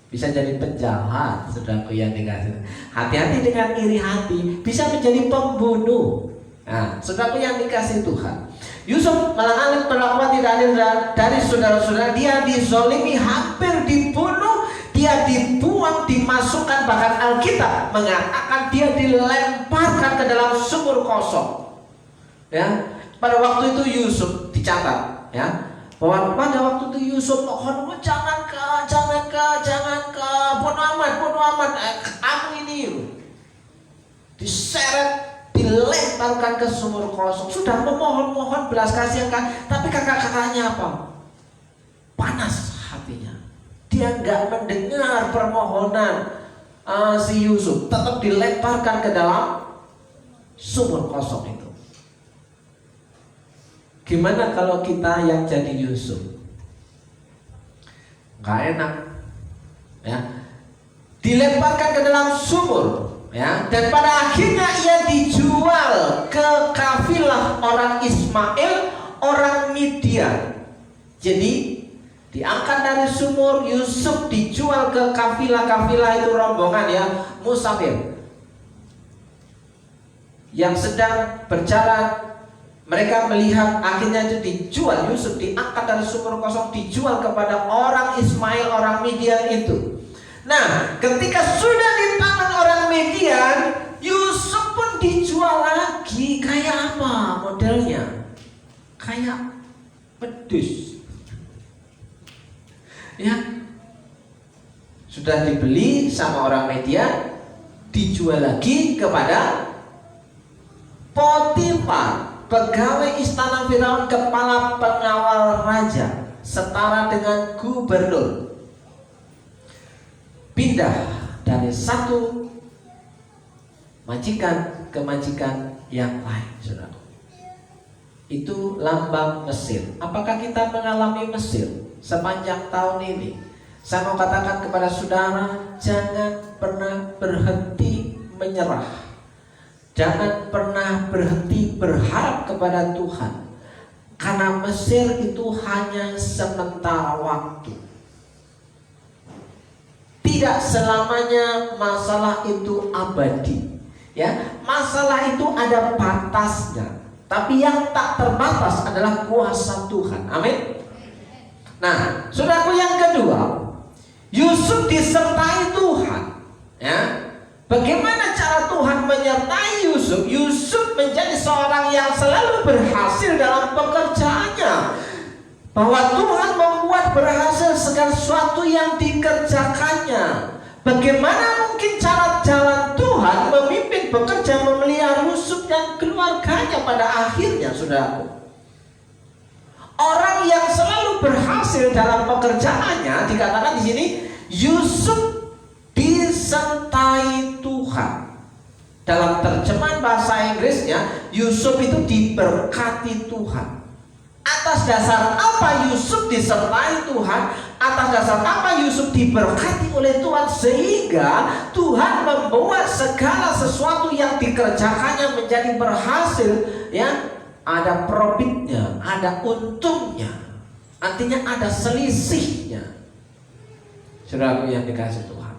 bisa jadi penjahat, saudaraku yang dikasih. Hati-hati dengan iri hati, bisa menjadi pembunuh. Nah, saudaraku yang dikasih Tuhan, Yusuf mengalami perlakuan tidak adil dari saudara-saudara. Dia dizolimi, hampir dibunuh, dia dibuang, dimasukkan, bahkan Alkitab mengatakan dia dilemparkan ke dalam sumur kosong. Ya, pada waktu itu Yusuf dicatat, ya, bahwa pada waktu itu Yusuf mohon, jangan ke, bodo amat, aku ini diseret, dilemparkan ke sumur kosong. Sudah memohon belas kasihan kan, tapi kakak-kakaknya apa? Panas hatinya. Dia nggak mendengar permohonan si Yusuf tetap dilemparkan ke dalam sumur kosong itu. Gimana kalau kita yang jadi Yusuf? Gak enak, ya. Dilemparkan ke dalam sumur, ya. Dan pada akhirnya ia dijual ke kafilah orang Ismail, orang Midian. Jadi diangkat dari sumur, Yusuf dijual ke kafilah-kafilah itu, rombongan ya musafir yang sedang berjalan. Mereka melihat akhirnya itu dijual, Yusuf diangkat dari sumur kosong, dijual kepada orang Ismail, orang Midian itu. Nah, ketika sudah di tangan orang Midian, Yusuf pun dijual lagi. Kayak apa modelnya? Kayak pedus, ya. Sudah dibeli sama orang Midian, dijual lagi kepada Potifar, pegawai istana Firaun, kepala pengawal raja, setara dengan gubernur. Pindah dari satu majikan ke majikan yang lain, saudara. Itu lambang Mesir. Apakah kita mengalami Mesir sepanjang tahun ini? Saya mau katakan kepada saudara, jangan pernah berhenti menyerah. Jangan pernah berhenti berharap kepada Tuhan. Karena Mesir itu hanya sementara waktu. Tidak selamanya masalah itu abadi, ya. Masalah itu ada batasnya. Tapi yang tak terbatas adalah kuasa Tuhan. Amin. Nah, saudaraku, yang kedua, Yusuf disertai Tuhan, ya. Bagaimana cara Tuhan menyertai Yusuf? Yusuf menjadi seorang yang selalu berhasil dalam pekerjaannya. Bahwa Tuhan membuat berhasil segala sesuatu yang dikerjakannya. Bagaimana mungkin cara jalan Tuhan memimpin, bekerja, memelihara Yusuf dan keluarganya pada akhirnya, saudaraku? Orang yang selalu berhasil dalam pekerjaannya, dikatakan di sini Yusuf disertai Tuhan. Dalam terjemahan bahasa Inggrisnya, Yusuf itu diberkati Tuhan. Atas dasar apa Yusuf disertai Tuhan? Atas dasar apa Yusuf diberkati oleh Tuhan? Sehingga Tuhan membuat segala sesuatu yang dikerjakannya menjadi berhasil, ya. Ada profitnya, ada untungnya. Artinya ada selisihnya. Saudaraku yang dikasih Tuhan,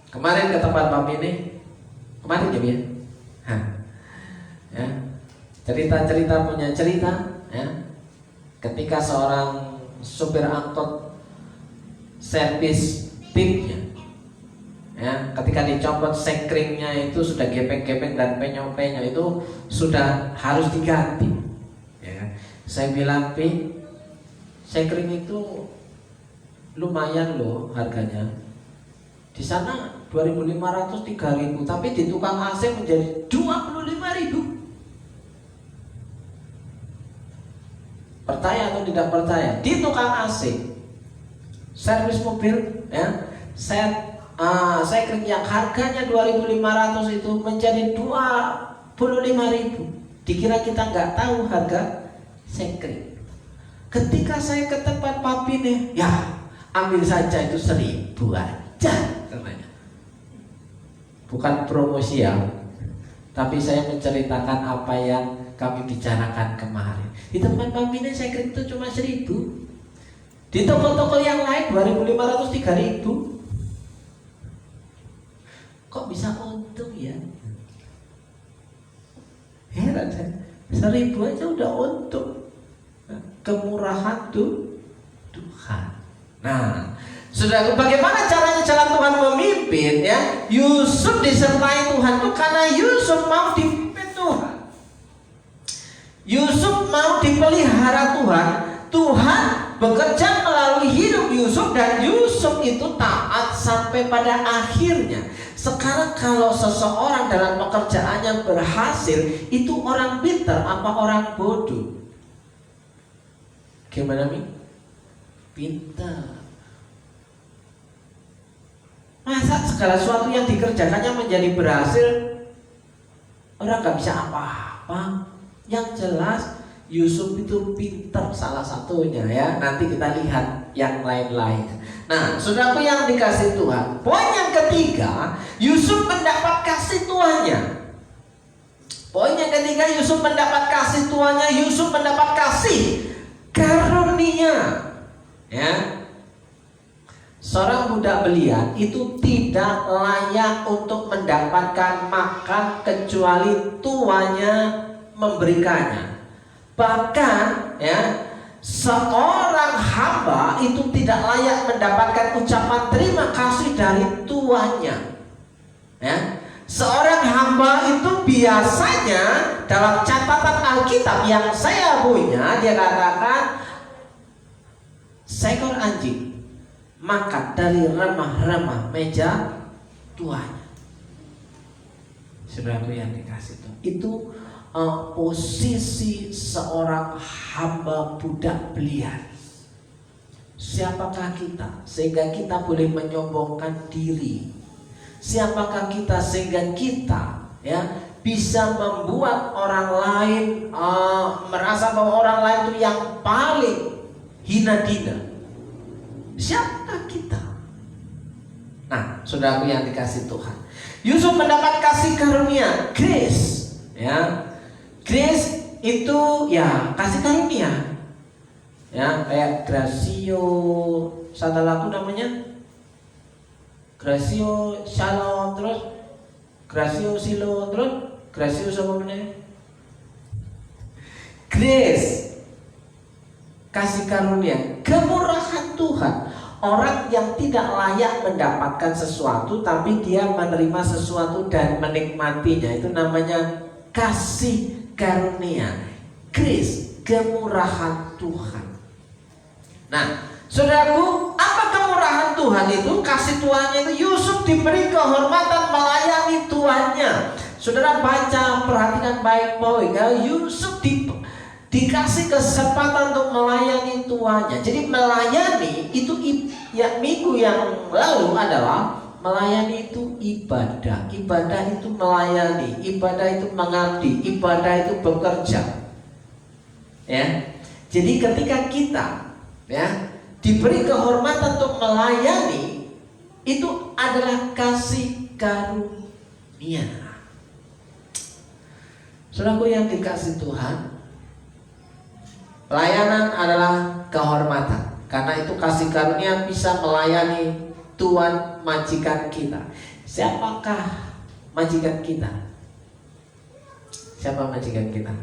kemarin ke tempat Papi ini, kemarin ya, cerita-cerita punya cerita, ya. Ketika seorang supir angkot servis tipnya, ya, ketika dicopot sekringnya itu sudah gepeng-gepeng dan penyok-penyok, itu sudah harus diganti, ya. Saya bilang, Pi, sekring itu lumayan loh harganya. Di sana 2.500, 3.000, tapi di tukang AC menjadi 25.000. Percaya atau tidak percaya? Di tukang AC servis mobil, ya, sekring yang harganya 2.500 itu menjadi 25.000. Dikira kita nggak tahu harga sekring. Ketika saya ke tempat Papi nih, ya ambil saja itu 1.000 aja, katanya. Bukan promosi ya, tapi saya menceritakan apa yang kami bicarakan kemarin. Di tempat Papi nih sekring itu cuma 1.000. Di toko-toko yang lain 2.500, 3.000. Kok bisa untung ya? Heran saya. 1.000 aja udah untung. Kemurahan tuh Tuhan. Nah, saudara, bagaimana caranya jalan Tuhan memimpin, ya? Yusuf disertai Tuhan itu karena Yusuf mau dipimpin Tuhan. Yusuf mau dipelihara Tuhan. Tuhan bekerja melalui hidup Yusuf, dan Yusuf itu taat sampai pada akhirnya. Sekarang kalau seseorang dalam pekerjaannya berhasil, itu orang pintar apa orang bodoh? Gimana Mi? Pintar. Masa segala sesuatu yang dikerjakannya menjadi berhasil, orang nggak bisa apa-apa. Yang jelas Yusuf itu pintar salah satunya ya. Nanti kita lihat yang lain-lain. Nah, saudaraku yang dikasih Tuhan, poin yang ketiga, Yusuf mendapat kasih tuannya. Poin yang ketiga, Yusuf mendapat kasih tuannya. Yusuf mendapat kasih karunia. Ya, seorang budak belian itu tidak layak untuk mendapatkan makan kecuali tuannya memberikannya. Bahkan ya, seorang hamba itu tidak layak mendapatkan ucapan terima kasih dari tuannya. Ya, seorang hamba itu biasanya dalam catatan Alkitab yang saya punya, dia katakan seekor anjing makan dari remah-remah meja tuannya. Saudaraku yang dikasih Tuhan, itu posisi seorang hamba budak belian. Siapakah kita sehingga kita boleh menyombongkan diri? Siapakah kita sehingga kita ya bisa membuat orang lain merasa bahwa orang lain itu yang paling hina dina? Siapakah kita? Nah, saudaraku yang dikasih Tuhan, Yusuf mendapat kasih karunia, grace. Ya, grace itu ya kasih karunia. Ya, kayak Gracio, satu lagu namanya Gracio Shalom, terus Gracio Silo, terus Gracio sama mana? Grace, kasih karunia, kemurahan Tuhan. Orang yang tidak layak mendapatkan sesuatu tapi dia menerima sesuatu dan menikmatinya, itu namanya kasih karunia, grace, kemurahan Tuhan. Nah, saudaraku, apa kemurahan Tuhan itu? Kasih tuannya itu, Yusuf diberi kehormatan melayani tuannya. Saudara baca, perhatikan baik-baik ya, Yusuf dikasih kesempatan untuk melayani tuannya. Jadi melayani itu ya, minggu yang lalu adalah melayani itu ibadah. Ibadah itu melayani, ibadah itu mengabdi, ibadah itu bekerja. Ya. Jadi ketika kita ya diberi kehormatan untuk melayani, itu adalah kasih karunia. Saudaraku yang dikasih Tuhan, pelayanan adalah kehormatan. Karena itu kasih karunia bisa melayani tuan majikan kita. Siapakah majikan kita? Siapa majikan kita?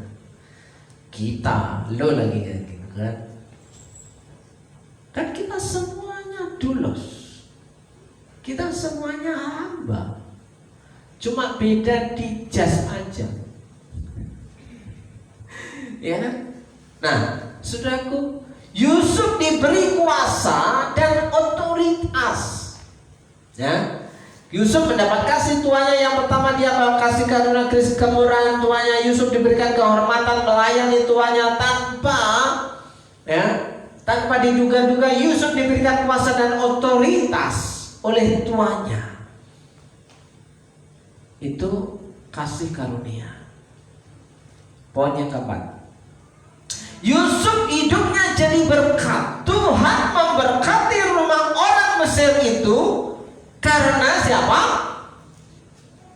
Kita, lo lagi kan? Kan kita semuanya dulos. Kita semuanya hamba. Cuma beda di jas aja. Ya kan? Nah, saudaraku, Yusuf diberi kuasa dan otoritas. Ya, Yusuf mendapat kasih tuannya. Yang pertama, dia kasih karunia grace, kemurahan tuannya. Yusuf diberikan kehormatan melayani tuannya tanpa diduga-duga. Yusuf diberikan kuasa dan otoritas oleh tuannya. Itu kasih karunia. Poin yang keempat, Yusuf hidupnya jadi berkat. Tuhan memberkati rumah orang Mesir itu karena siapa?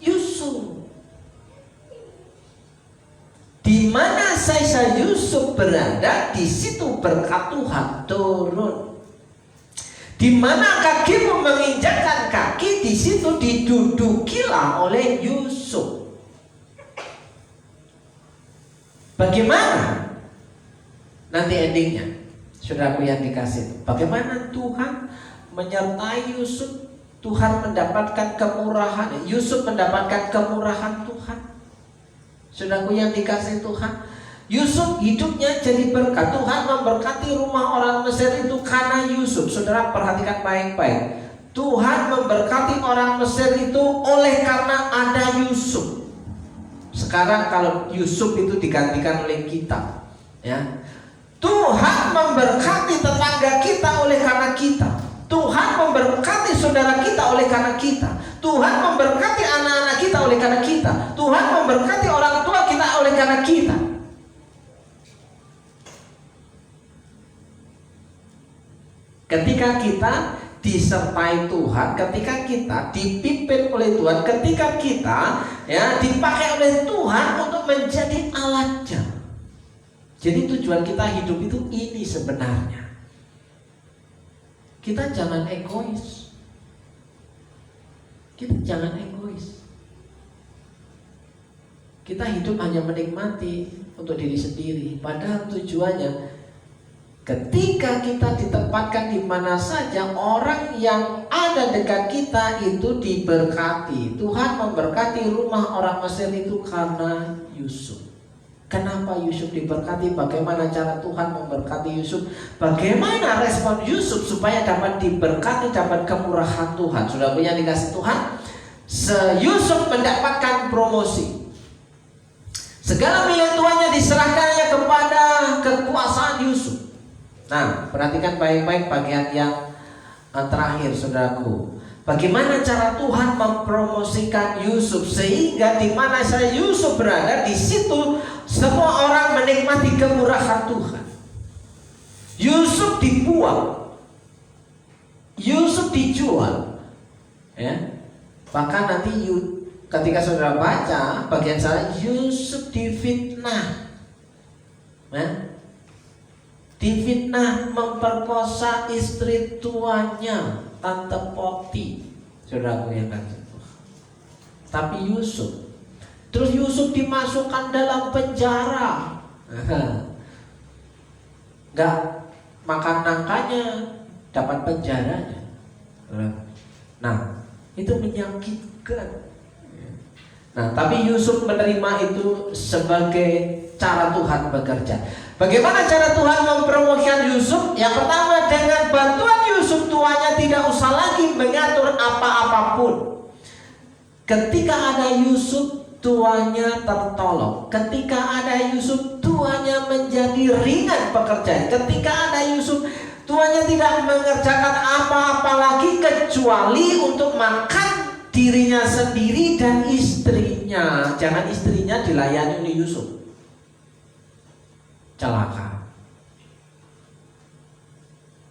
Yusuf. Di mana saja Yusuf berada, di situ berkat Tuhan turun. Di mana kakimu menginjakkan kaki, di situ didudukilah oleh Yusuf. Bagaimana nanti endingnya, saudaraku yang dikasih, bagaimana Tuhan menyertai Yusuf? Tuhan mendapatkan kemurahan, Yusuf mendapatkan kemurahan Tuhan. Saudaraku yang dikasih Tuhan, Yusuf hidupnya jadi berkat. Tuhan memberkati rumah orang Mesir itu karena Yusuf. Saudara perhatikan baik-baik, Tuhan memberkati orang Mesir itu oleh karena ada Yusuf. Sekarang kalau Yusuf itu digantikan oleh kita, ya, Tuhan memberkati tetangga kita oleh karena kita. Tuhan memberkati saudara kita oleh karena kita. Tuhan memberkati anak-anak kita oleh karena kita. Tuhan memberkati orang tua kita oleh karena kita. Ketika kita disertai Tuhan, ketika kita dipimpin oleh Tuhan, ketika kita dipakai oleh Tuhan untuk menjadi alatnya. Jadi tujuan kita hidup itu ini sebenarnya. Kita jangan egois. Kita jangan egois. Kita hidup hanya menikmati untuk diri sendiri. Padahal tujuannya, ketika kita ditempatkan di mana saja, orang yang ada dekat kita itu diberkati. Tuhan memberkati rumah orang Mesir itu karena Yusuf. Kenapa Yusuf diberkati? Bagaimana cara Tuhan memberkati Yusuf? Bagaimana respon Yusuf supaya dapat diberkati, dapat kemurahan Tuhan? Sudah punya dikasih Tuhan? Yusuf mendapatkan promosi. Segala milik tuannya diserahkannya kepada kekuasaan Yusuf. Nah, perhatikan baik-baik bagian yang terakhir, saudaraku. Bagaimana cara Tuhan mempromosikan Yusuf sehingga di mana saya Yusuf berada, di situ semua orang menikmati kemurahan Tuhan. Yusuf dibuang, Yusuf dijual, ya. Bahkan nanti ketika saudara baca bagian saya, Yusuf difitnah, ya. Difitnah memperkosa istri tuannya, Tante Poti, saudaraku yang kasih Tuhan. Tapi Yusuf, terus Yusuf dimasukkan dalam penjara, nggak makan nangkanya, dapat penjaranya. Nah, itu menyakitkan. Nah, tapi Yusuf menerima itu sebagai cara Tuhan bekerja. Bagaimana cara Tuhan mempromosikan Yusuf? Yang pertama, dengan bantuan Yusuf, tuannya tidak usah lagi mengatur apa-apapun. Ketika ada Yusuf, tuannya tertolong. Ketika ada Yusuf, tuannya menjadi ringan pekerjaan. Ketika ada Yusuf, tuannya tidak mengerjakan apa-apa lagi kecuali untuk makan dirinya sendiri dan istrinya. Jangan istrinya dilayani oleh Yusuf. Celaka.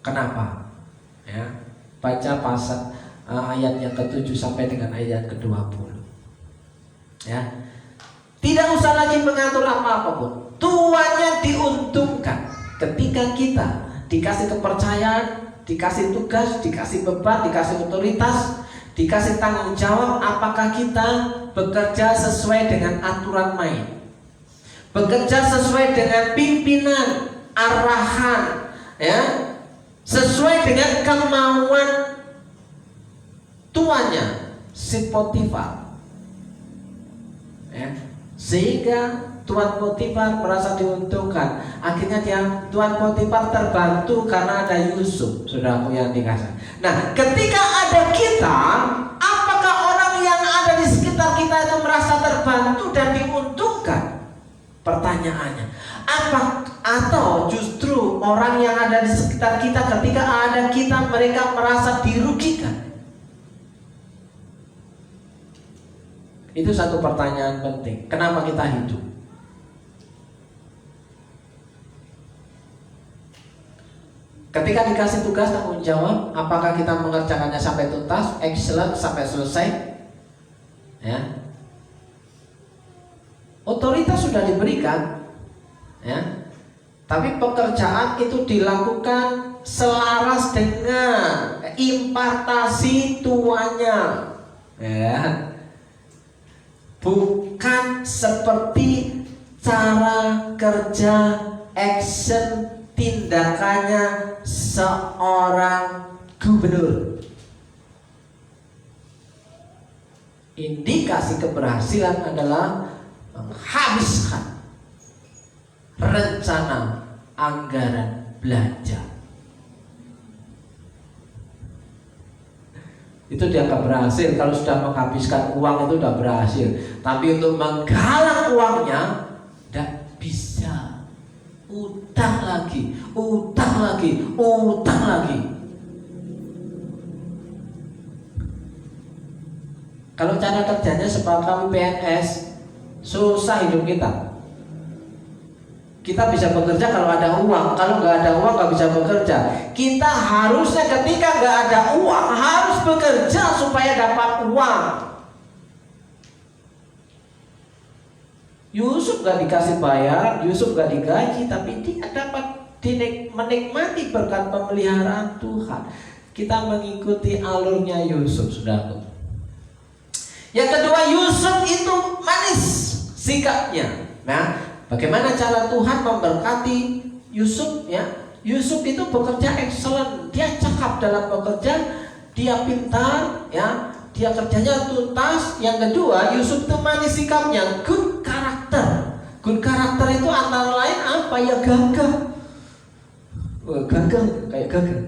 Kenapa? Ya, baca pasal ayat yang ke-7 sampai dengan ayat ke-20. Ya. Tidak usah lagi mengatur apa-apapun. Tuannya diuntungkan ketika kita dikasih kepercayaan, dikasih tugas, dikasih beban, dikasih otoritas, dikasih tanggung jawab. Apakah kita bekerja sesuai dengan aturan main? Bekerja sesuai dengan pimpinan, arahan, ya, sesuai dengan kemauan tuannya, si Potifar, ya, sehingga Tuan Potifar merasa diuntungkan. Akhirnya Tuan Potifar terbantu karena ada Yusuf, saudaraku yang dikasih. Nah, ketika ada kita, apakah orang yang ada di sekitar kita itu merasa terbantu dan diuntungkan? Pertanyaannya, apa atau justru orang yang ada di sekitar kita ketika ada kita mereka merasa dirugikan? Itu satu pertanyaan penting. Kenapa kita hidup? Ketika dikasih tugas tanggung jawab, apakah kita mengerjakannya sampai tuntas, excellent, sampai selesai? Ya. Otoritas sudah diberikan, ya, tapi pekerjaan itu dilakukan selaras dengan impartasi tuannya, ya, bukan seperti cara kerja, action, tindakannya seorang gubernur. Indikasi keberhasilan adalah menghabiskan rencana anggaran belanja. Itu dianggap berhasil. Kalau sudah menghabiskan uang itu sudah berhasil. Tapi untuk menggalang uangnya tidak bisa. Utang lagi, utang lagi, utang lagi. Kalau cara kerjanya seperti kami PNS, susah hidup kita. Kita bisa bekerja kalau ada uang, kalau nggak ada uang nggak bisa bekerja. Kita harusnya ketika nggak ada uang harus bekerja supaya dapat uang. Yusuf nggak dikasih bayar, Yusuf nggak digaji, tapi dia dapat menikmati berkat pemeliharaan Tuhan. Kita mengikuti alurnya Yusuf, saudaraku. Yang kedua, Yusuf itu manis sikapnya. Nah, bagaimana cara Tuhan memberkati Yusuf? Ya, Yusuf itu bekerja excellent, dia cakap dalam bekerja, dia pintar, ya, dia kerjanya tuntas. Yang kedua, Yusuf itu manis sikapnya, good karakter. Good karakter itu antara lain apa? Ya gagah. Gagah, kayak gagah.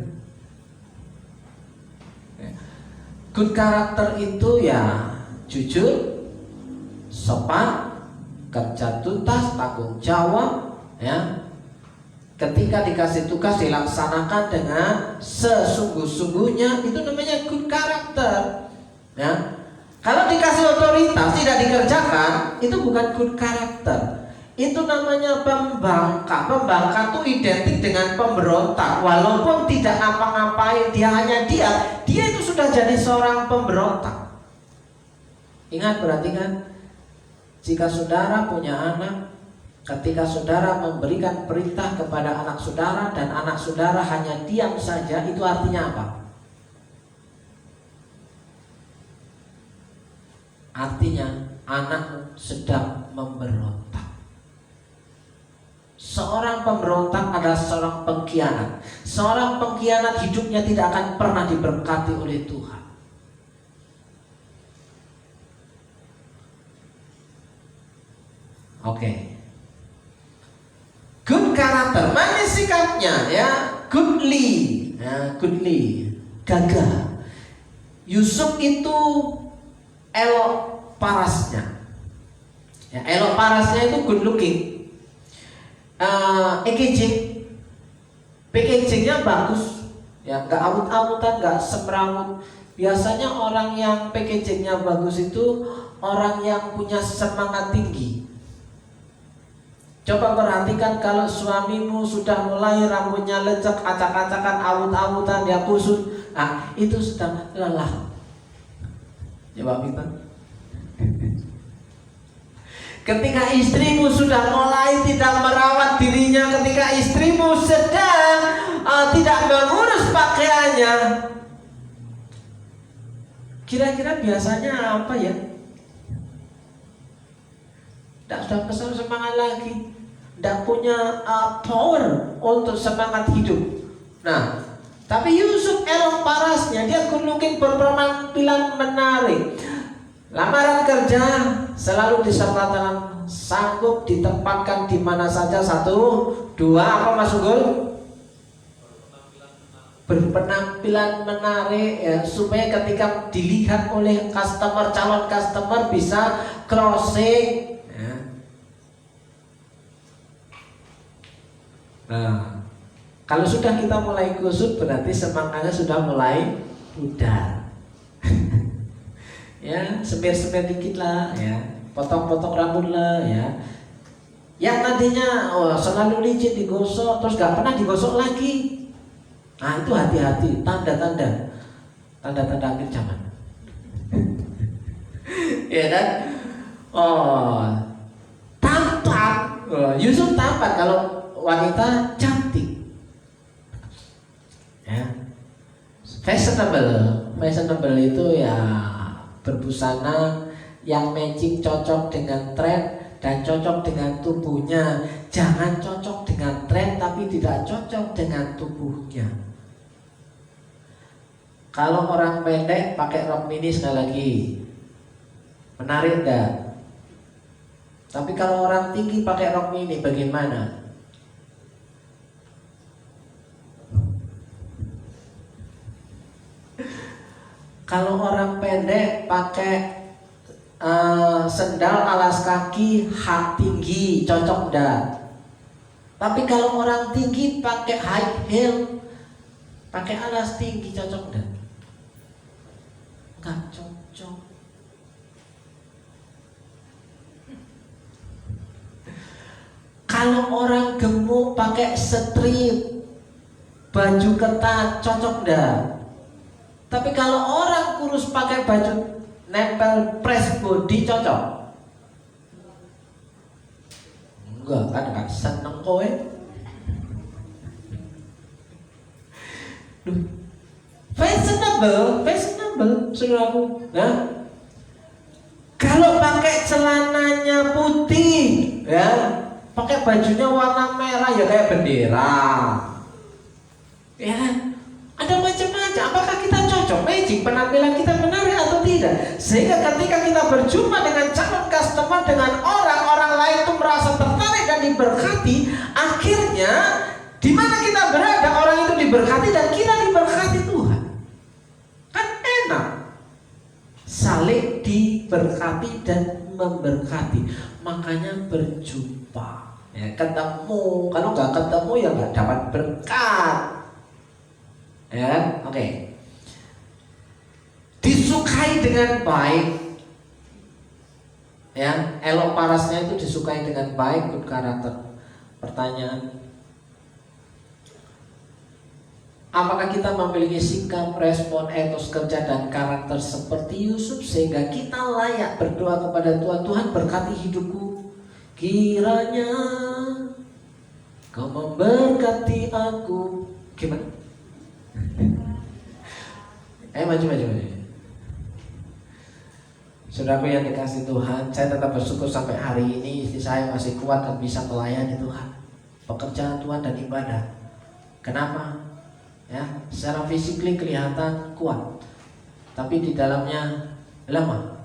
Good karakter itu ya jujur, sopan, kerja tuntas, tanggung jawab, ya. Ketika dikasih tugas dilaksanakan dengan sesungguh-sungguhnya, itu namanya good karakter, ya. Kalau dikasih otoritas tidak dikerjakan, itu bukan good karakter. Itu namanya pembangkang. Pembangkang itu identik dengan pemberontak. Walaupun tidak apa-apain, dia hanya dia itu sudah jadi seorang pemberontak. Ingat, perhatikan, jika saudara punya anak, ketika saudara memberikan perintah kepada anak saudara dan anak saudara hanya diam saja, itu artinya apa? Artinya anak sedang memberontak. Seorang pemberontak adalah seorang pengkhianat. Seorang pengkhianat hidupnya tidak akan pernah diberkati oleh Tuhan. Oke. Good karakter, manis sikapnya, ya, goodly, ya, goodly, gagah. Yusuf itu elok parasnya, ya, elok parasnya itu good looking. Packagingnya bagus, ya, nggak awut-awutan, nggak semrawut. Biasanya orang yang packagingnya bagus itu orang yang punya semangat tinggi. Coba perhatikan kalau suamimu sudah mulai rambutnya lecek, acak-acakan, awut-awutan, dia kusut, nah itu sedang lelah. Coba kita. Ketika istrimu sudah mulai tidak merawat dirinya, ketika istrimu sedang tidak mengurus pakaiannya, kira-kira biasanya apa ya? Tidak sudah kesal semangat lagi, tidak punya power untuk semangat hidup. Nah, tapi Yusuf elok parasnya, dia good looking, berpenampilan menarik. Lamaran kerja selalu disertakan sanggup ditempatkan di mana saja. 1, 2, apa Mas Unggul? Berpenampilan menarik, ya, supaya ketika dilihat oleh customer, calon customer bisa closing, ya. Nah, kalau sudah kita mulai kusut berarti semangatnya sudah mulai pudar. Ya, semir-semir dikit lah, ya, potong-potong rambut lah, ya. Yang tadinya selalu licin digosok, terus gak pernah digosok lagi. Nah, itu hati-hati, tanda-tanda akhir zaman. Ya kan? Tampan. Yusuf tampan, kalau wanita cantik. Ya. Fashionable itu ya berbusana yang matching, cocok dengan tren dan cocok dengan tubuhnya. Jangan cocok dengan tren tapi tidak cocok dengan tubuhnya. Kalau orang pendek pakai rok mini sekali lagi, menarik enggak? Tapi kalau orang tinggi pakai rok mini bagaimana? Kalau orang pendek pakai sendal alas kaki hak tinggi, cocok enggak? Tapi kalau orang tinggi pakai high heel, pakai alas tinggi, cocok enggak? Enggak cocok. Kalau orang gemuk pakai strip, baju ketat, cocok enggak? Tapi kalau orang kurus pakai baju nempel press body, cocok? Enggak, kan gak seneng kowe. Fashionable, saudaraku. Nah, kalau pakai celananya putih, ya, pakai bajunya warna merah, ya kayak bendera, ya, ada macam-macam. Apakah kita cocok? Magic, penampilan kita menarik atau tidak? Sehingga ketika kita berjumpa dengan calon customer, dengan orang-orang lain itu merasa tertarik dan diberkati. Akhirnya di mana kita berada, orang itu diberkati dan kita diberkati Tuhan. Kan enak, saling diberkati dan memberkati. Makanya berjumpa, ya, ketemu. Kalau nggak ketemu ya nggak dapat berkat. Ya, oke. Disukai dengan baik, ya, elok parasnya itu disukai dengan baik, good karakter. Pertanyaan, apakah kita memiliki sikap, respon, etos kerja dan karakter seperti Yusuf sehingga kita layak berdoa kepada Tuhan, Tuhan berkati hidupku, kiranya Kau memberkati aku. Gimana? Maju. Saudaraku yang dikasih Tuhan, saya tetap bersyukur sampai hari ini istri saya masih kuat dan bisa melayani Tuhan, pekerjaan Tuhan dan ibadah. Kenapa? Ya, secara fisik kelihatan kuat, tapi di dalamnya lemah.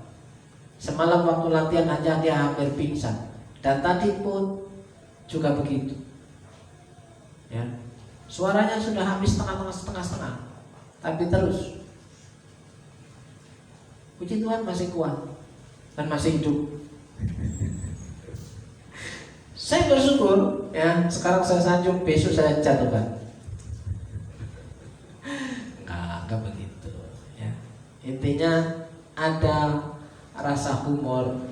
Semalam waktu latihan aja dia hampir pingsan, dan tadi pun juga begitu. Ya, suaranya sudah habis setengah, tapi terus. Puji Tuhan masih kuat dan masih hidup. Saya bersyukur, ya, sekarang saya sanjung, besok saya jatuhkan. Enggak begitu, ya. Intinya ada rasa humor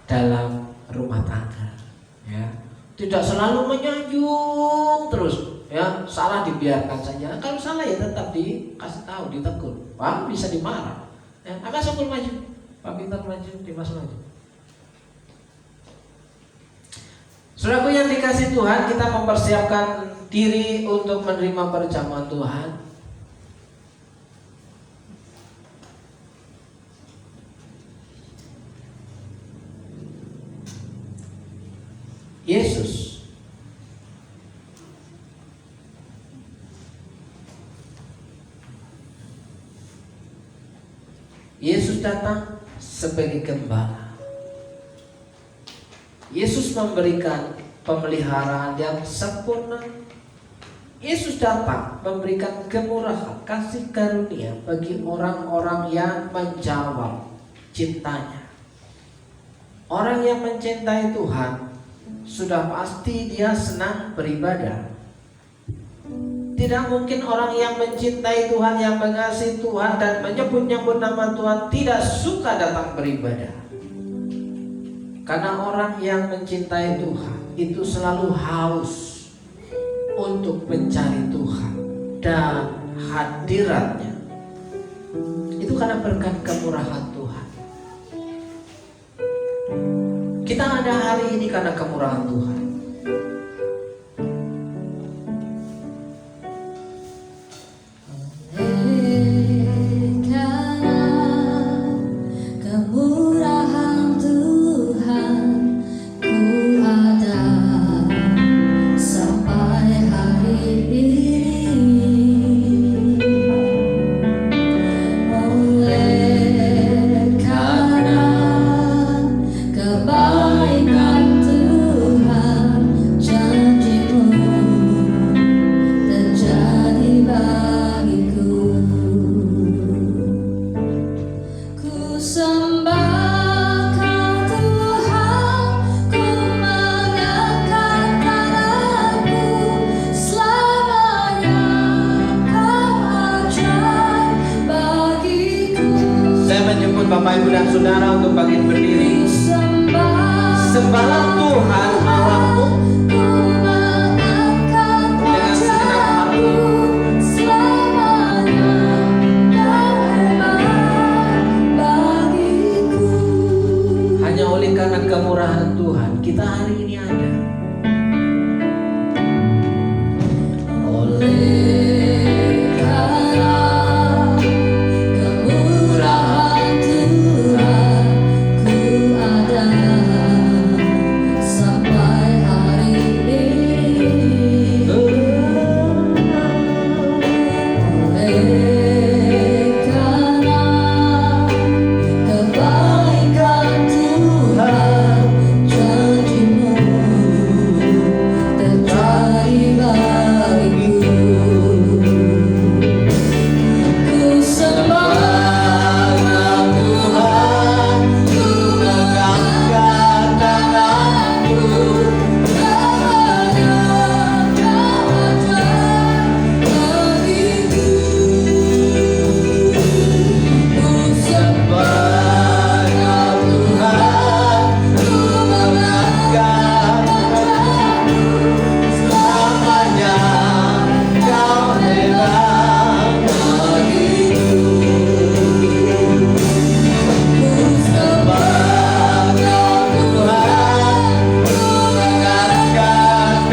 dalam rumah tangga, ya. Tidak selalu menyanjung terus, ya. Salah dibiarkan saja. Kalau salah ya tetap dikasih tahu, ditegur. Wah, bisa dimarah. Ya, apa syukur maju, Pak Pintar maju, Dimas maju. Saudaraku yang dikasih Tuhan, kita mempersiapkan diri untuk menerima perjamuan Tuhan. Yesus datang sebagai gembala. Yesus memberikan pemeliharaan yang sempurna. Yesus datang memberikan kemurahan, kasih karunia bagi orang-orang yang menjawab cintanya. Orang yang mencintai Tuhan sudah pasti dia senang beribadah. Tidak mungkin orang yang mencintai Tuhan, yang mengasihi Tuhan dan menyebut-nyebut nama Tuhan tidak suka datang beribadah. Karena orang yang mencintai Tuhan itu selalu haus untuk mencari Tuhan dan hadiratnya. Itu karena berkat kemurahan Tuhan. Kita ada hari ini karena kemurahan Tuhan. Bapak, Ibu, dan Saudara untuk bangkit berdiri. Sembahlah Tuhan Allahmu Tuhan kita hari ini ada. Oleh karena kemurahan Tuhan, ku ada sampai hari ini. Oleh karena kebaikan Tuhan, janji-Mu terjadi bagiku. Ku sembah Tuhan, ku mengangkat tanganku, kepada Kau ajaib bagiku. Ku sembah Tuhan, ku mengangkat tanganku, selamanya Kau hebat bagiku. Ku sembah Tuhan, ku mengangkat tanganku,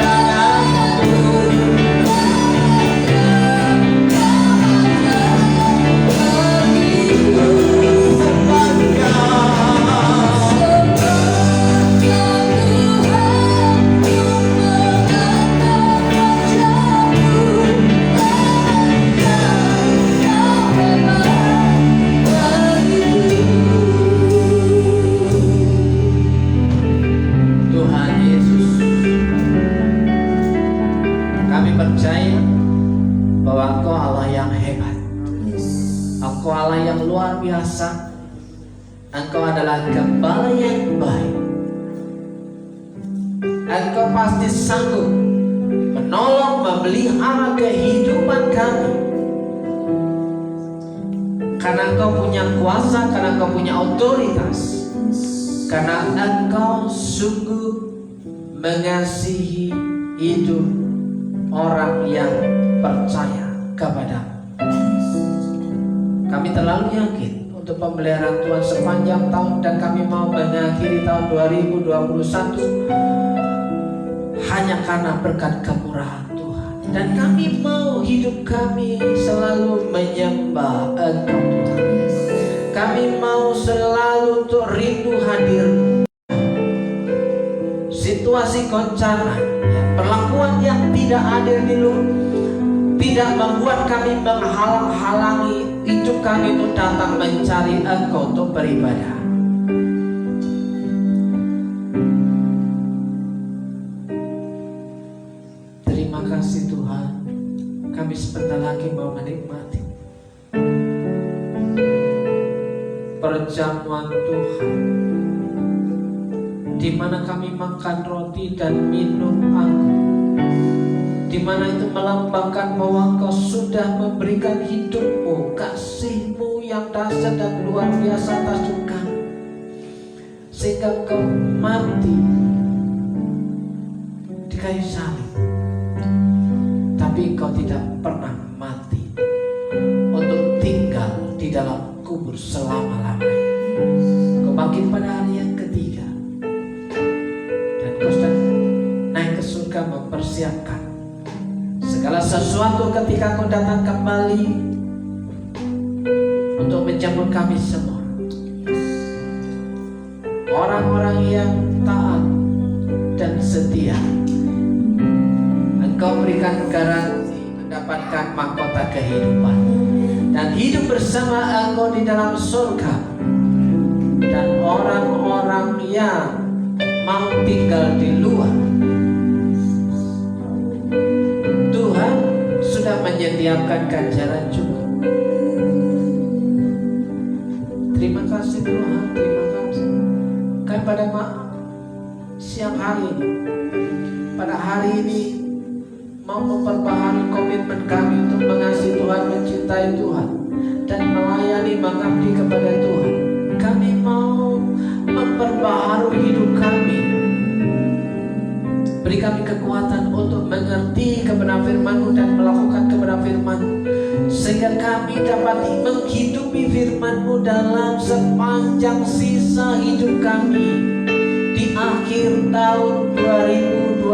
Tuhan Yesus, kami percaya bahwa Engkau Allah yang hebat, Engkau Allah yang luar biasa, Engkau adalah Gembala yang baik. Engkau pasti sanggup menolong, memelihara kehidupan kami, karena Engkau punya kuasa, karena Engkau punya otoritas, karena Engkau sungguh mengasihi hidup orang yang percaya kepadamu. Kami terlalu yakin untuk pemeliharaan Tuhan sepanjang tahun, dan kami mau mengakhiri tahun 2021 hanya karena berkat kemurahan Tuhan. Dan kami mau hidup kami selalu menyembah Engkau Tuhan. Kami mau selalu untuk rindu hadir. Situasi goncangan, perlakuan yang tidak adil di luar tidak membuat kami menghalang-halangi hidup kami untuk datang mencari Engkau untuk beribadah. Terima kasih Tuhan, kami sebentar lagi mau menikmati perjamuan Tuhan, di mana kami makan roti dan minum anggur, di mana itu melambangkan bahwa Engkau sudah memberikan hidup-Mu, kasih-Mu yang dahsyat dan luar biasa atas kami, sehingga Engkau mati di kayu salib, tapi Engkau tidak pernah mati untuk tinggal di dalam kubur selama-lamanya. Engkau bangkit pada hari yang ketiga, dan Engkau sudah naik ke surga mempersiapkan segala sesuatu ketika Kau datang kembali untuk menjemput kami semua, orang-orang yang taat dan setia. Engkau berikan garansi mendapatkan mahkota kehidupan dan hidup bersama Engkau di dalam surga. Dan orang-orang yang mau tinggal di luar, Tuhan sudah menyediakan ganjaran juga. Terima kasih Tuhan, terima kasih. Kan pada siang hari ini, pada hari ini mau memperbaharui komitmen kami untuk mengasihi Tuhan, mencintai Tuhan, dan melayani, mengabdi kepada Tuhan. Kami mau memperbaharui hidup kami. Beri kami kekuatan untuk mengerti kebenaran firman-Mu dan melakukan kebenaran firman-Mu, sehingga kami dapat menghidupi firman-Mu dalam sepanjang sisa hidup kami, di akhir tahun 2021.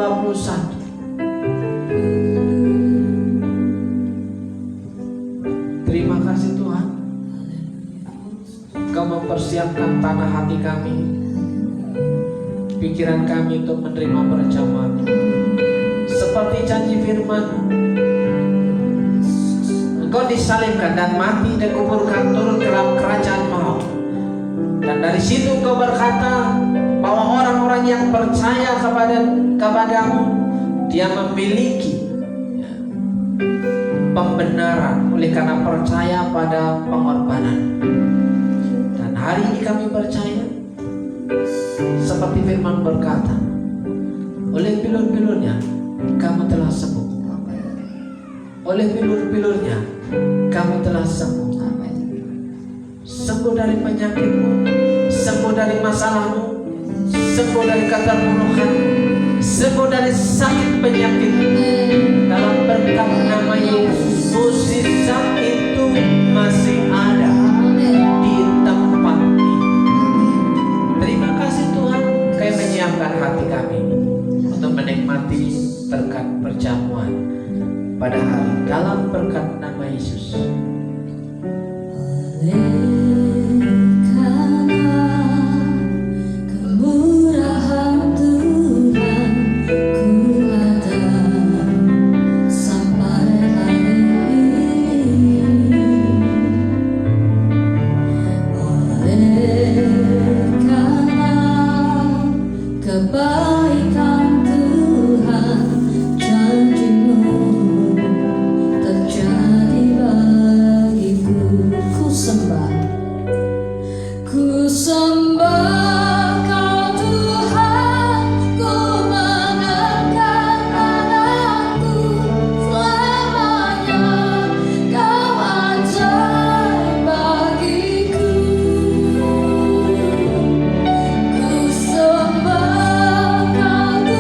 Terima kasih Tuhan, Kau mempersiapkan tanah hati kami, pikiran kami untuk menerima perjamuan. Seperti janji firman, Engkau disalibkan dan mati dan kuburkan turun ke dalam kerajaan maut. Dan dari situ Engkau berkata bahwa orang-orang yang percaya kepadamu, dia memiliki pembenaran oleh karena percaya pada pengorbanan. Dan hari ini kami percaya, seperti firman berkata, oleh pilur-pilurnya kamu telah sembuh. Oleh pilur-pilurnya kamu telah sembuh. Sembuh dari penyakitmu, sembuh dari masalahmu, sembuh dari keterpurukanmu, sembuh dari sakit penyakitmu. Dalam berkat nama Yesus, mukjizat itu masih ada di tempat ini. Terima kasih Tuhan, Kau menyiapkan hati kami untuk menikmati berkat perjamuan pada hari dalam berkat nama Yesus. Kebaikan Tuhan, janji-Mu terjadi bagiku. Ku sembah Kau Tuhan, ku mengangkat tanganku selamanya. Kau ajaib bagiku. Ku sembah Kau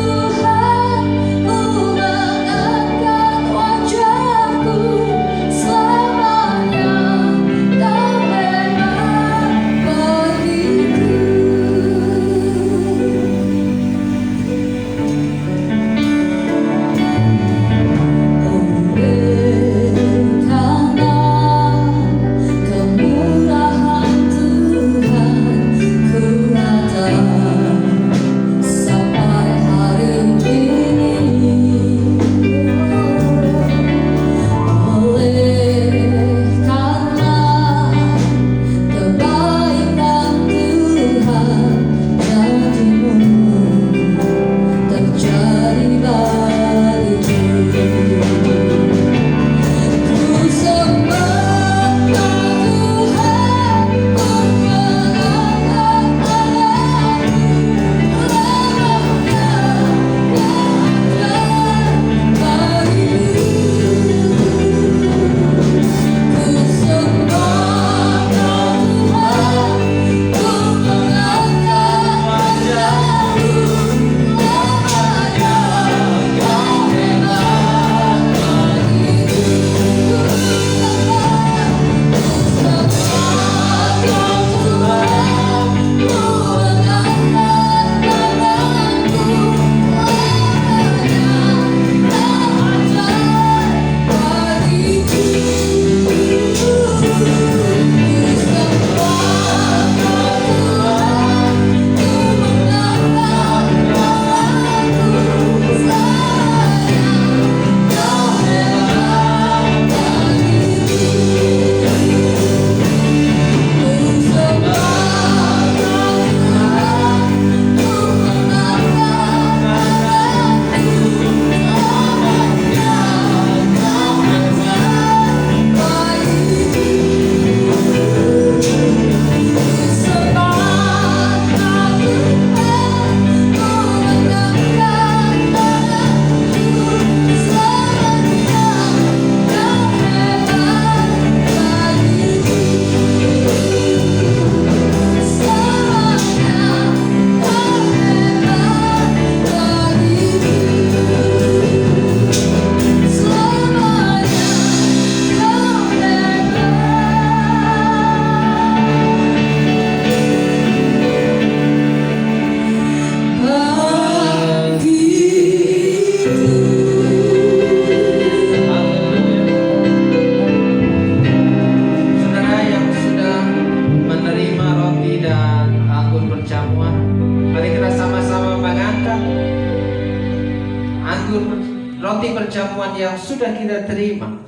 roti perjamuan yang sudah kita terima.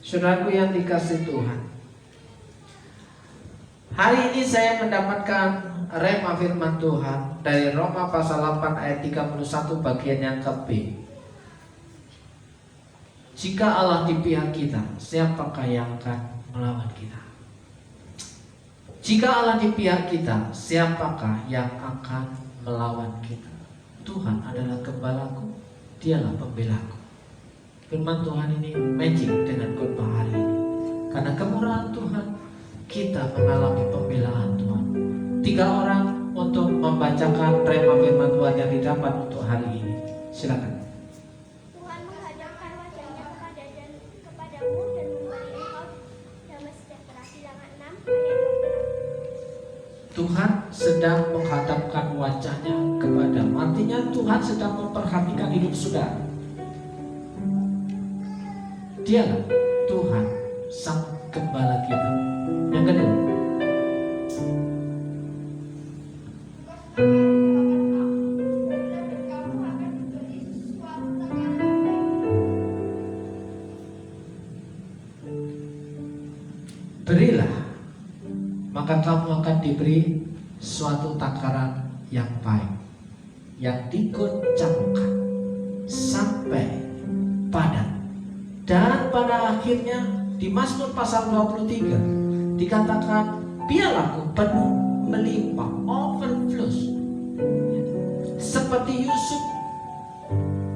Saudaraku yang dikasihi Tuhan, hari ini saya mendapatkan rema firman Tuhan dari Roma pasal 8 ayat 31 bagian yang ke-B. Jika Allah di pihak kita, siapakah yang akan melawan kita? Jika Allah di pihak kita, siapakah yang akan melawan kita? Tuhan adalah gembalaku, Dialah pembelaku. Firman Tuhan ini matching dengan khotbah hari ini. Karena kemurahan Tuhan, kita mengalami pembelaan Tuhan. 3 orang untuk membacakan rema firman Tuhan yang didapat untuk hari ini. Silakan. Tuhan menghadapkan wajahnya kepadamu dan memberi engkau damai sejahtera. Bilangan 6 ayat 12. Tuhan sedang menghadapkan wajahnya kepadamu. Artinya Tuhan sedang memperhatikan hidup saudara. Dialah Tuhan sang gembala kita. Yang kedua, berilah, maka kamu akan diberi suatu takaran yang baik, yang digoncangkan sampai padat. Dan pada akhirnya di Mazmur pasal 23 dikatakan, biarlah penuh melimpah, overflows. Seperti Yusuf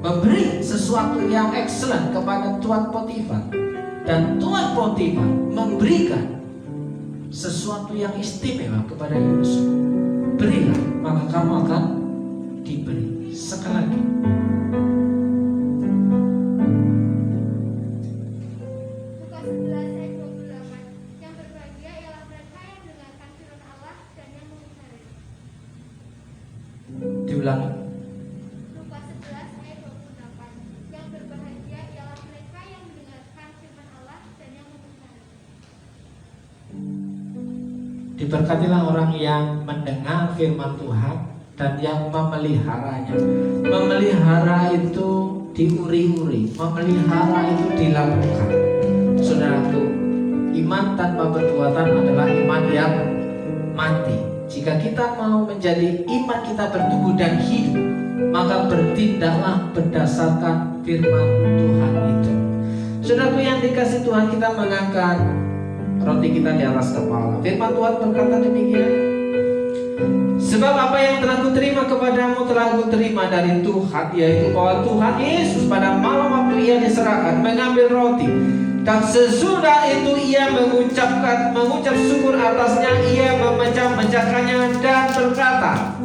memberi sesuatu yang excellent kepada Tuan Potifar, dan Tuan Potifar memberikan sesuatu yang istimewa kepada Yusuf. Berilah, maka kamu akan diberi. Sekali lagi, Lukas 11 ayat 28. Yang berbahagia ialah mereka yang mendengarkan firman Allah dan yang memelihara. diulangi. Lukas 11 ayat 28. Yang berbahagia ialah mereka yang mendengarkan firman Allah dan yang memelihara. Diberkatilah orang yang mendengar firman Tuhan dan yang memeliharanya. Memelihara itu diuri-uri, memelihara itu dilakukan. Saudaraku, iman tanpa perbuatan adalah iman yang mati. Jika kita mau menjadi iman kita bertumbuh dan hidup, maka bertindaklah berdasarkan firman Tuhan itu. Saudaraku yang dikasihi Tuhan, kita mengangkat roti kita di atas kepala. Firman Tuhan berkata demikian, sebab apa yang telah kuterima kepadamu telah kuterima dari Tuhan, yaitu bahwa Tuhan Yesus pada malam waktu ia diserahkan mengambil roti, dan sesudah itu ia mengucap syukur atasnya, ia memecah-mecahkannya dan berkata,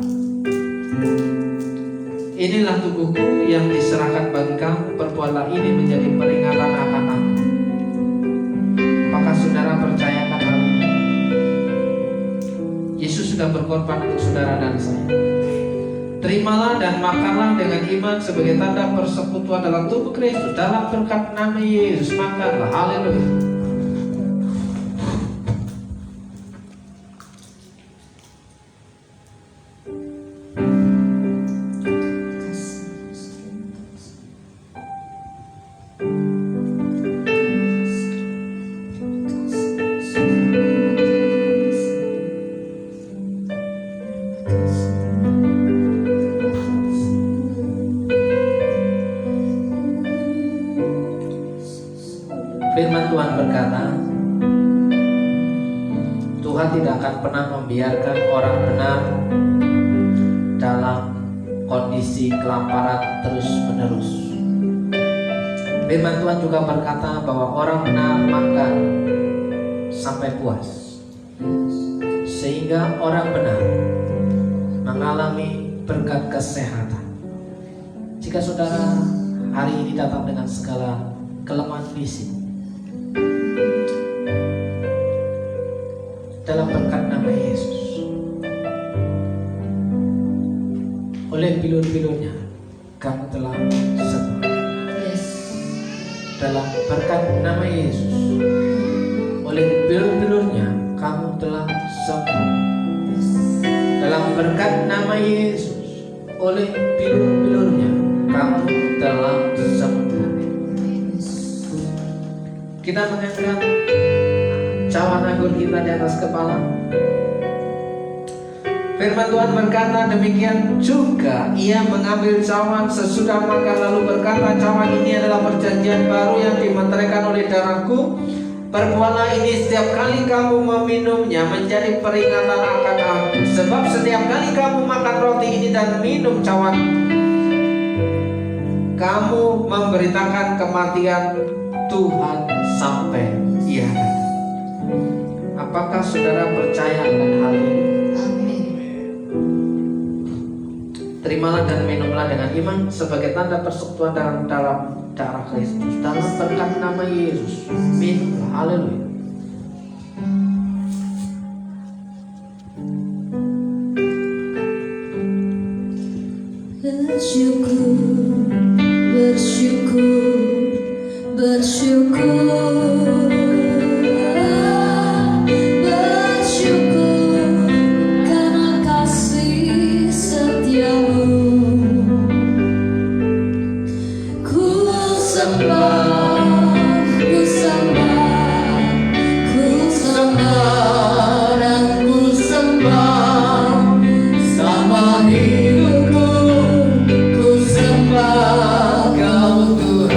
inilah tubuhku yang diserahkan bagi kamu, perbuatlah ini menjadi peringatan akan aku. Apakah saudara percayakan hal ini? Yesus sudah berkorban untuk saudara dan saya. Terimalah dan makanlah dengan iman sebagai tanda persekutuan dalam tubuh Kristus. Dalam berkat nama Yesus makanlah. Haleluya. Firman Tuhan berkata, Tuhan tidak akan pernah membiarkan orang benar dalam kondisi kelaparan terus-menerus. Firman Tuhan juga berkata bahwa orang benar makan sampai puas, sehingga orang benar mengalami berkat kesehatan. Jika saudara hari ini datang dengan segala kelemahan fisik, dalam berkat nama Yesus, oleh bilur-bilurnya kamu telah sembuh. Dalam berkat nama Yesus, oleh bilur-bilurnya kamu telah sembuh. Dalam berkat nama Yesus, oleh bilur-bilurnya kamu telah dalam semuanya. Kita mengangkat cawan agung kita di atas kepala. Firman Tuhan berkata demikian juga ia mengambil cawan sesudah makan lalu berkata, cawan ini adalah perjanjian baru yang dimeteraikan oleh darahku. Perbuatlah ini setiap kali kamu meminumnya menjadi peringatan akan aku. Sebab setiap kali kamu makan roti ini dan minum cawan, kamu memberitakan kematian Tuhan sampai ia datang. Apakah saudara percaya akan hal ini? Amin. Terimalah dan minumlah dengan iman sebagai tanda persekutuan dalam darah Kristus. Dalam berkat nama Yesus, minumlah. Haleluya. Bersyukur, bersyukur, bersyukur, bersyukur karena kasih setiamu. Ku sembah, ku sembah, ku sembah dan ku sembah sama hidupku. Ku sembah Kau Tuhan.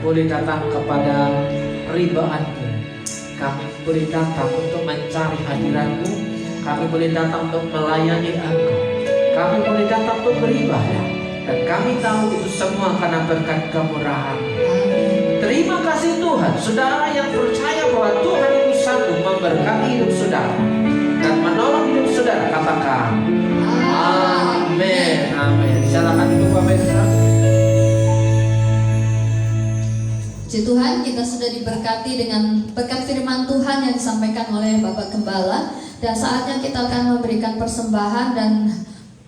boleh datang kepada ribaanmu, kami boleh datang untuk mencari hadiratmu, kami boleh datang untuk melayani Engkau, kami boleh datang untuk beribadah, dan kami tahu itu semua karena berkat kemurahan. Terima kasih Tuhan, saudara yang percaya bahwa Tuhan itu sanggup memberkati hidup saudara dan menolong hidup saudara, katakan amin. Amin. Silakan duduk Bapak Ibu. Puji Tuhan, kita sudah diberkati dengan berkat firman Tuhan yang disampaikan oleh Bapak Gembala, dan saatnya kita akan memberikan persembahan. Dan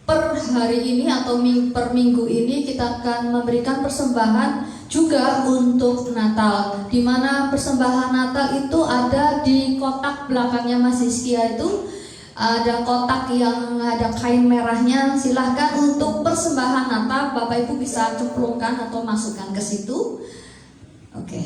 per hari ini atau per minggu ini kita akan memberikan persembahan juga untuk Natal, di mana persembahan Natal itu ada di kotak belakangnya Mas Hizkia. Itu ada kotak yang ada kain merahnya. Silahkan untuk persembahan Natal Bapak Ibu bisa cemplungkan atau masukkan ke situ. Oke.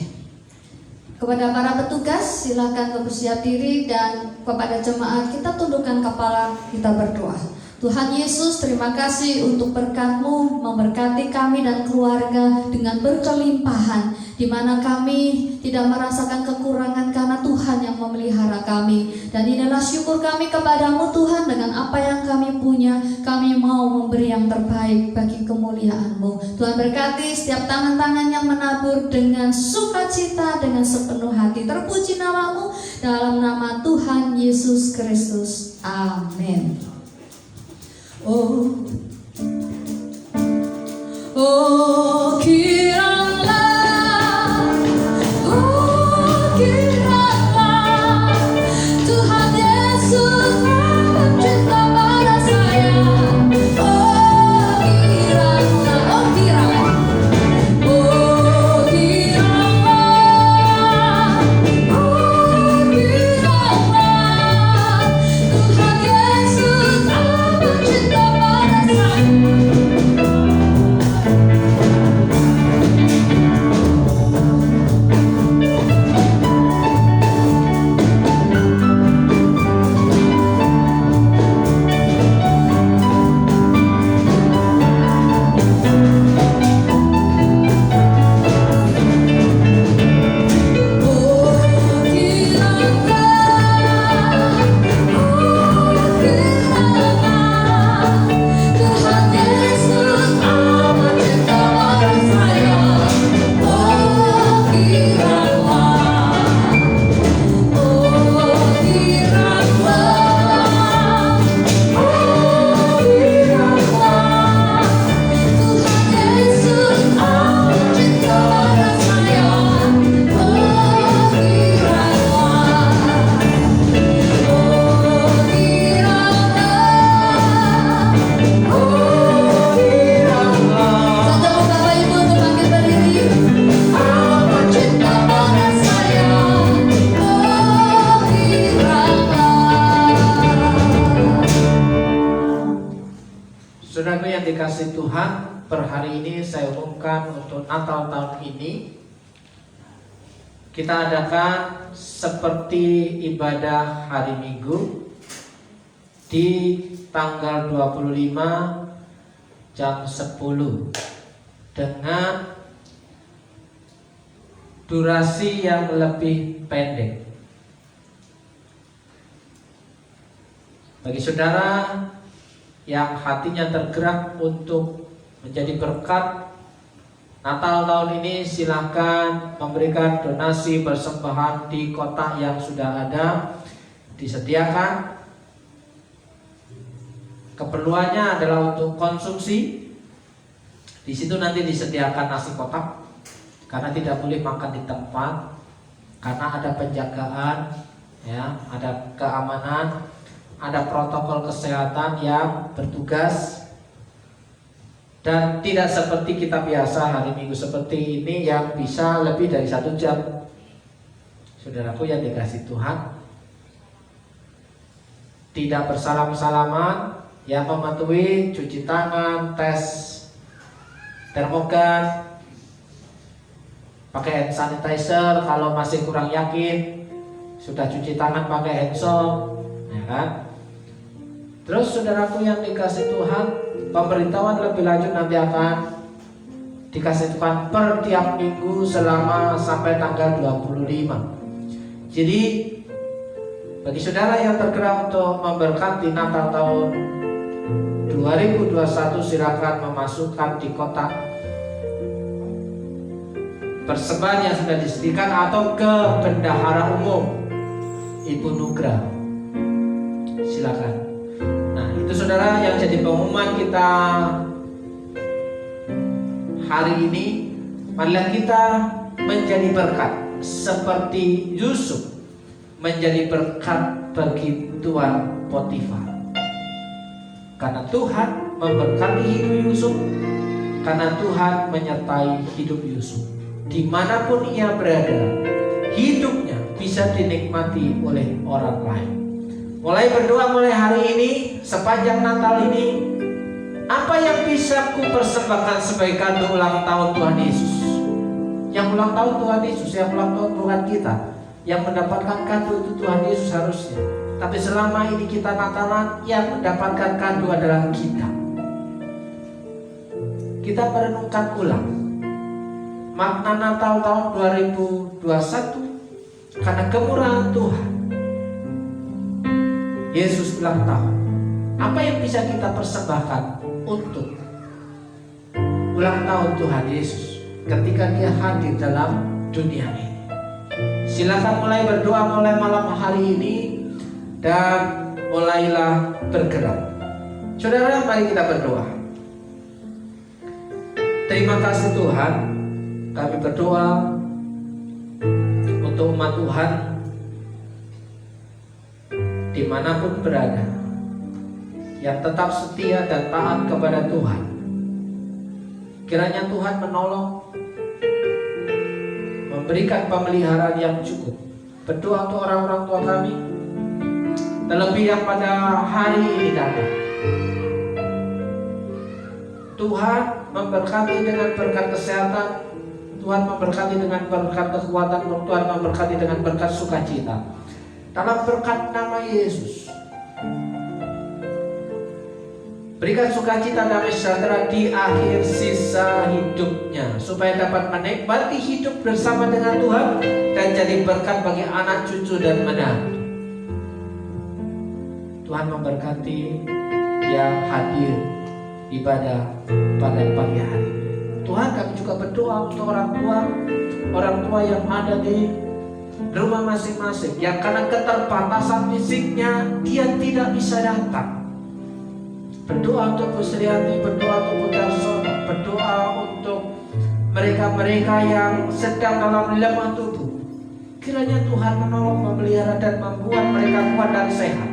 Kepada para petugas silahkan bersiap diri, dan kepada jemaat kita tundukkan kepala, kita berdoa. Tuhan Yesus, terima kasih untuk berkat-Mu memberkati kami dan keluarga dengan berkelimpahan, di mana kami tidak merasakan kekurangan karena Tuhan yang memelihara kami. Dan inilah syukur kami kepadamu Tuhan, dengan apa yang kami punya, kami mau memberi yang terbaik bagi kemuliaan-Mu. Tuhan berkati setiap tangan-tangan yang menabur dengan sukacita, dengan sepenuh hati. Terpuji nama-Mu, dalam nama Tuhan Yesus Kristus. Amin. Oh, Saudaraku yang dikasih Tuhan, per hari ini saya umumkan untuk Natal tahun ini kita adakan seperti ibadah hari Minggu di tanggal 25 jam 10 dengan durasi yang lebih pendek. Bagi saudara yang hatinya tergerak untuk menjadi berkat Natal tahun ini, silakan memberikan donasi persembahan di kotak yang sudah ada disediakan. Keperluannya adalah untuk konsumsi. Di situ nanti disediakan nasi kotak karena tidak boleh makan di tempat, karena ada penjagaan, ya, ada keamanan, ada protokol kesehatan yang bertugas, dan tidak seperti kita biasa hari Minggu seperti ini yang bisa lebih dari 1 jam. Saudaraku yang dikasih Tuhan, tidak bersalam-salaman, yang mematuhi cuci tangan, tes termogan, pakai hand sanitizer. Kalau masih kurang yakin, sudah cuci tangan pakai hand soap, ya kan? Terus saudaraku yang dikasih Tuhan, pemberitahuan lebih lanjut nanti akan dikasih Tuhan per tiap minggu selama sampai tanggal 25. Jadi bagi saudara yang tergerak untuk memberkati Natal tahun 2021, silakan memasukkan di kotak persembahan yang sudah disediakan atau ke Bendahara Umum Ibu Nugra. Silakan. Nah, itu saudara yang jadi pengumuman kita hari ini. Marilah kita menjadi berkat seperti Yusuf menjadi berkat bagi tuan Potifar. Karena Tuhan memberkati hidup Yusuf, karena Tuhan menyertai hidup Yusuf. Dimanapun ia berada, hidupnya bisa dinikmati oleh orang lain. Mulai berdoa mulai hari ini, sepanjang Natal ini, apa yang bisa ku persembahkan sebagai kado ulang tahun Tuhan Yesus? Yang ulang tahun Tuhan Yesus, yang ulang tahun bukan kita. Yang mendapatkan kado itu Tuhan Yesus harusnya. Tapi selama ini kita Natalan, yang mendapatkan kado adalah kita. Kita merenungkan ulang makna Natal tahun 2021 karena kemurahan Tuhan. Yesus ulang tahun. Apa yang bisa kita persembahkan untuk ulang tahun Tuhan Yesus ketika Dia hadir dalam dunia ini? Silakan mulai berdoa mulai malam hari ini dan mulailah bergerak. Saudara, mari kita berdoa. Terima kasih Tuhan, kami berdoa untuk umat Tuhan dimanapun berada, yang tetap setia dan taat kepada Tuhan. Kiranya Tuhan menolong, memberikan pemeliharaan yang cukup. Berdoa untuk orang-orang tua kami, terlebih yang pada hari ini datang. Tuhan memberkati dengan berkat kesehatan, Tuhan memberkati dengan berkat kekuatan, Tuhan memberkati dengan berkat sukacita. Dalam berkat nama Yesus, berikan sukacita damai sejahtera di akhir sisa hidupnya, supaya dapat menikmati hidup bersama dengan Tuhan dan jadi berkat bagi anak cucu dan menantu. Tuhan memberkati yang hadir ibadah pada pagi hari. Tuhan, kami juga berdoa untuk orang tua yang ada di rumah masing-masing, yang karena keterbatasan fisiknya dia tidak bisa datang. Berdoa untuk Bu Sriati, berdoa untuk Bu Darsono, berdoa untuk mereka-mereka yang sedang dalam lemah tubuh. Kiranya Tuhan menolong, memelihara dan membuat mereka kuat dan sehat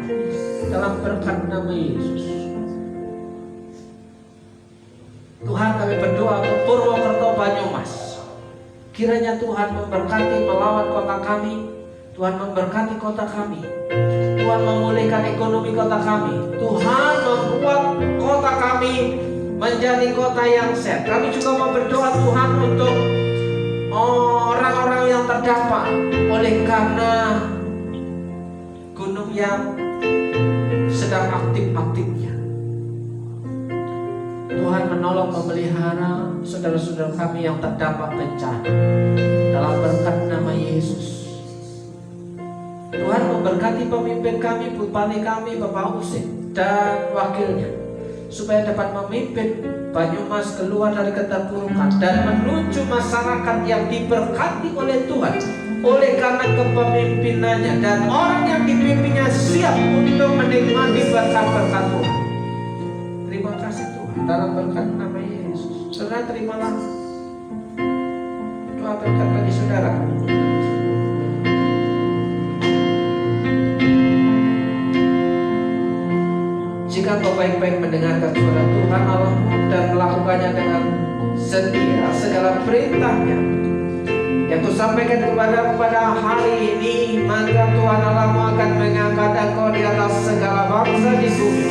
dalam berkat nama Yesus. Tuhan, kami berdoa untuk Purwokerto Banyumas. Kiranya Tuhan memberkati melawat kota kami, Tuhan memberkati kota kami, Tuhan memulihkan ekonomi kota kami, Tuhan membuat kota kami menjadi kota yang sehat. Kami juga mau berdoa Tuhan untuk orang-orang yang terdampak oleh karena gunung yang sedang aktif-aktifnya. Tuhan menolong memelihara saudara-saudara kami yang terdampak bencana dalam berkat nama Yesus. Tuhan memberkati pemimpin kami, bupati kami, Bapak Usin dan wakilnya, supaya dapat memimpin Banyumas keluar dari keterpurukan dan menuju masyarakat yang diberkati oleh Tuhan oleh karena kepemimpinannya, dan orang yang dipimpinnya siap untuk menikmati berkat-berkat Tuhan. Terima kasih Tuhan dalam berkat nama Yesus. Saudara, terimalah doa berkat bagi saudara. Jika kau baik-baik mendengarkan suara Tuhan Allahmu dan melakukannya dengan setia segala perintahnya yang kusampaikan kepadamu pada hari ini, maka Tuhan Allahmu akan mengangkat engkau di atas segala bangsa di bumi.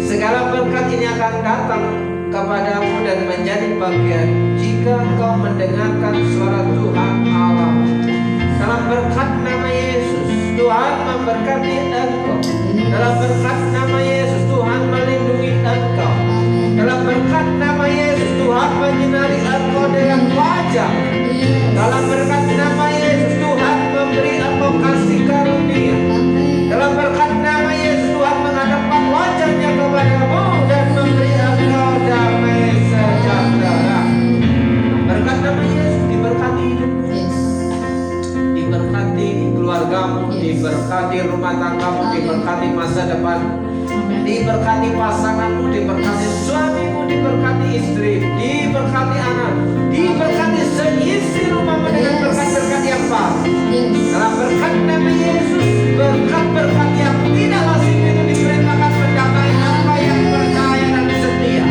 Segala berkat ini akan datang kepadamu dan menjadi bagian jika engkau mendengarkan suara Tuhan Allahmu. Dalam berkat nama Yesus, Tuhan memberkati engkau. Dalam berkat nama Yesus, Tuhan melindungi engkau. Dalam berkat nama Yesus, Tuhan menyinari engkau dengan wajah. Dalam berkat nama Yesus, Tuhan memberi engkau kasih karunia. Dalam berkat nama Yesus, Tuhan menghadapkan wajahnya kepadamu dan memberi engkau damai sejahtera. Berkat nama Yesus, diberkati hidupmu, diberkati keluargamu, diberkati rumah tanggamu, diberkati masa depan, diberkati pasanganmu, diberkati suamimu, diberkati istri, diberkati anak, diberkati seisi rumahmu dengan berkat-berkat yang baru. Dalam berkat nama Yesus, berkat-berkat yang tidak lazim itu diperintahkan mendatangi apa yang percaya dan setia.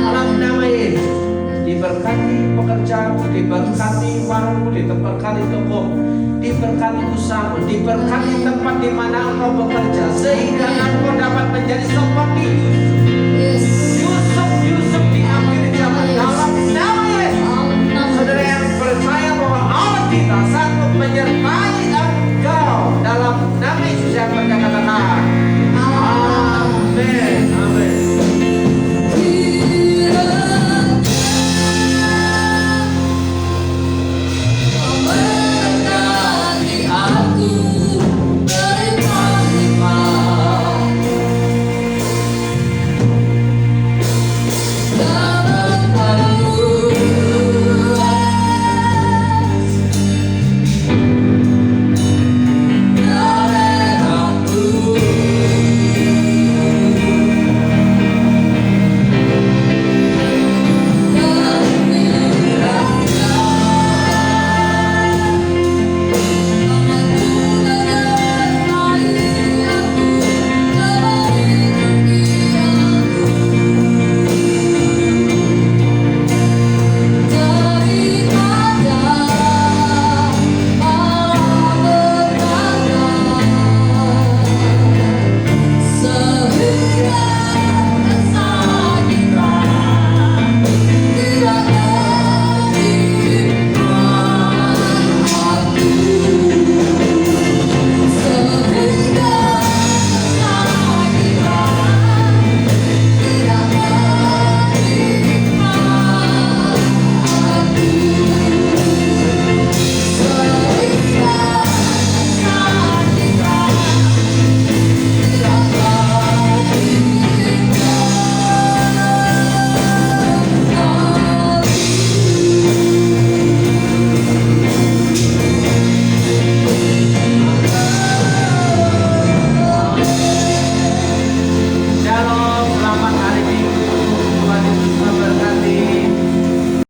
Dalam nama Yesus, diberkati pekerjaanmu, diberkati warungmu, diberkati tokomu, diberkati usahamu, diberkati tempat di mana engkau bekerja, sehingga engkau dapat menjadi seperti Yusuf di akhir zaman. Dalam nama Yesus, saudara yang percaya bahwa Allah kita sanggup menyertai